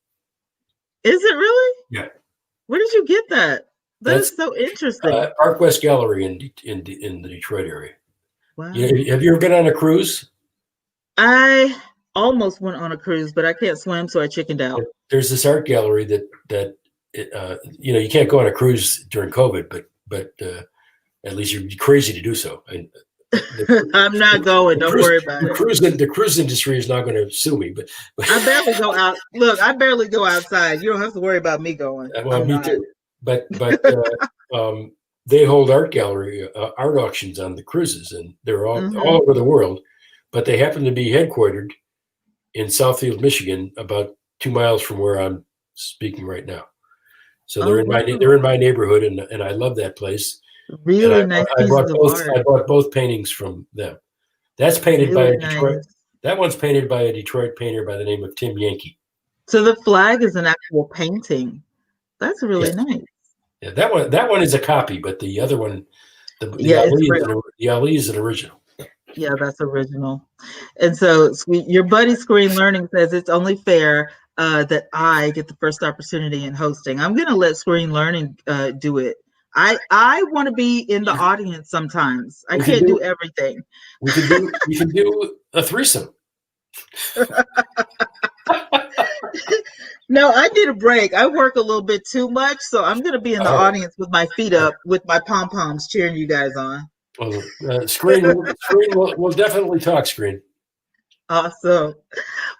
Is it really? Yeah. Where did you get that? That's so interesting. Park West Gallery in the Detroit area. Wow. Have you ever been on a cruise? I almost went on a cruise, but I can't swim, so I chickened out. There's this art gallery that you can't go on a cruise during COVID, but at least you'd be crazy to do so. I'm not going. Don't worry about it. The cruise industry is not going to sue me, but I barely go out. Look, I barely go outside. You don't have to worry about me going. Well, me too. But they hold art auctions on the cruises, and they're all over the world. But they happen to be headquartered in Southfield, Michigan, about 2 miles from where I'm speaking right now. So they're in my neighborhood, and I love that place. Really nice pieces of art. I bought both paintings from them. That's painted by a Detroit. Nice. That one's painted by a Detroit painter by the name of Tim Yankee. So the flag is an actual painting. That's really nice. Yeah, that one is a copy, but the other one, the Ali is an original. Yeah, that's original. And so your buddy Screen Learning says it's only fair that I get the first opportunity in hosting. I'm going to let Screen Learning do it. I want to be in the audience sometimes. I can't do everything. We can do a threesome. No, I need a break. I work a little bit too much, so I'm going to be in the audience with my feet up, with my pom-poms cheering you guys on. Well, Screen we'll definitely talk, Screen. Awesome.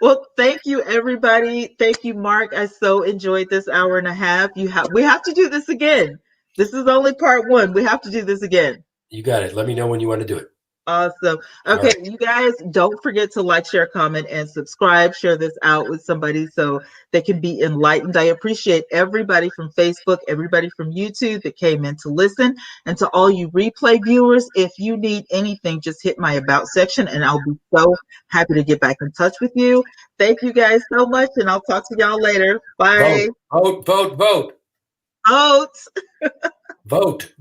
Well, thank you, everybody. Thank you, Mark. I so enjoyed this hour and a half. We have to do this again. This is only part one. We have to do this again. You got it. Let me know when you want to do it. Awesome. Okay, you guys, don't forget to like, share, comment, and subscribe. Share this out with somebody so they can be enlightened. I appreciate everybody from Facebook, everybody from YouTube that came in to listen. And to all you replay viewers, if you need anything, just hit my About section, and I'll be so happy to get back in touch with you. Thank you guys so much, and I'll talk to y'all later. Bye. Vote. Vote. Vote.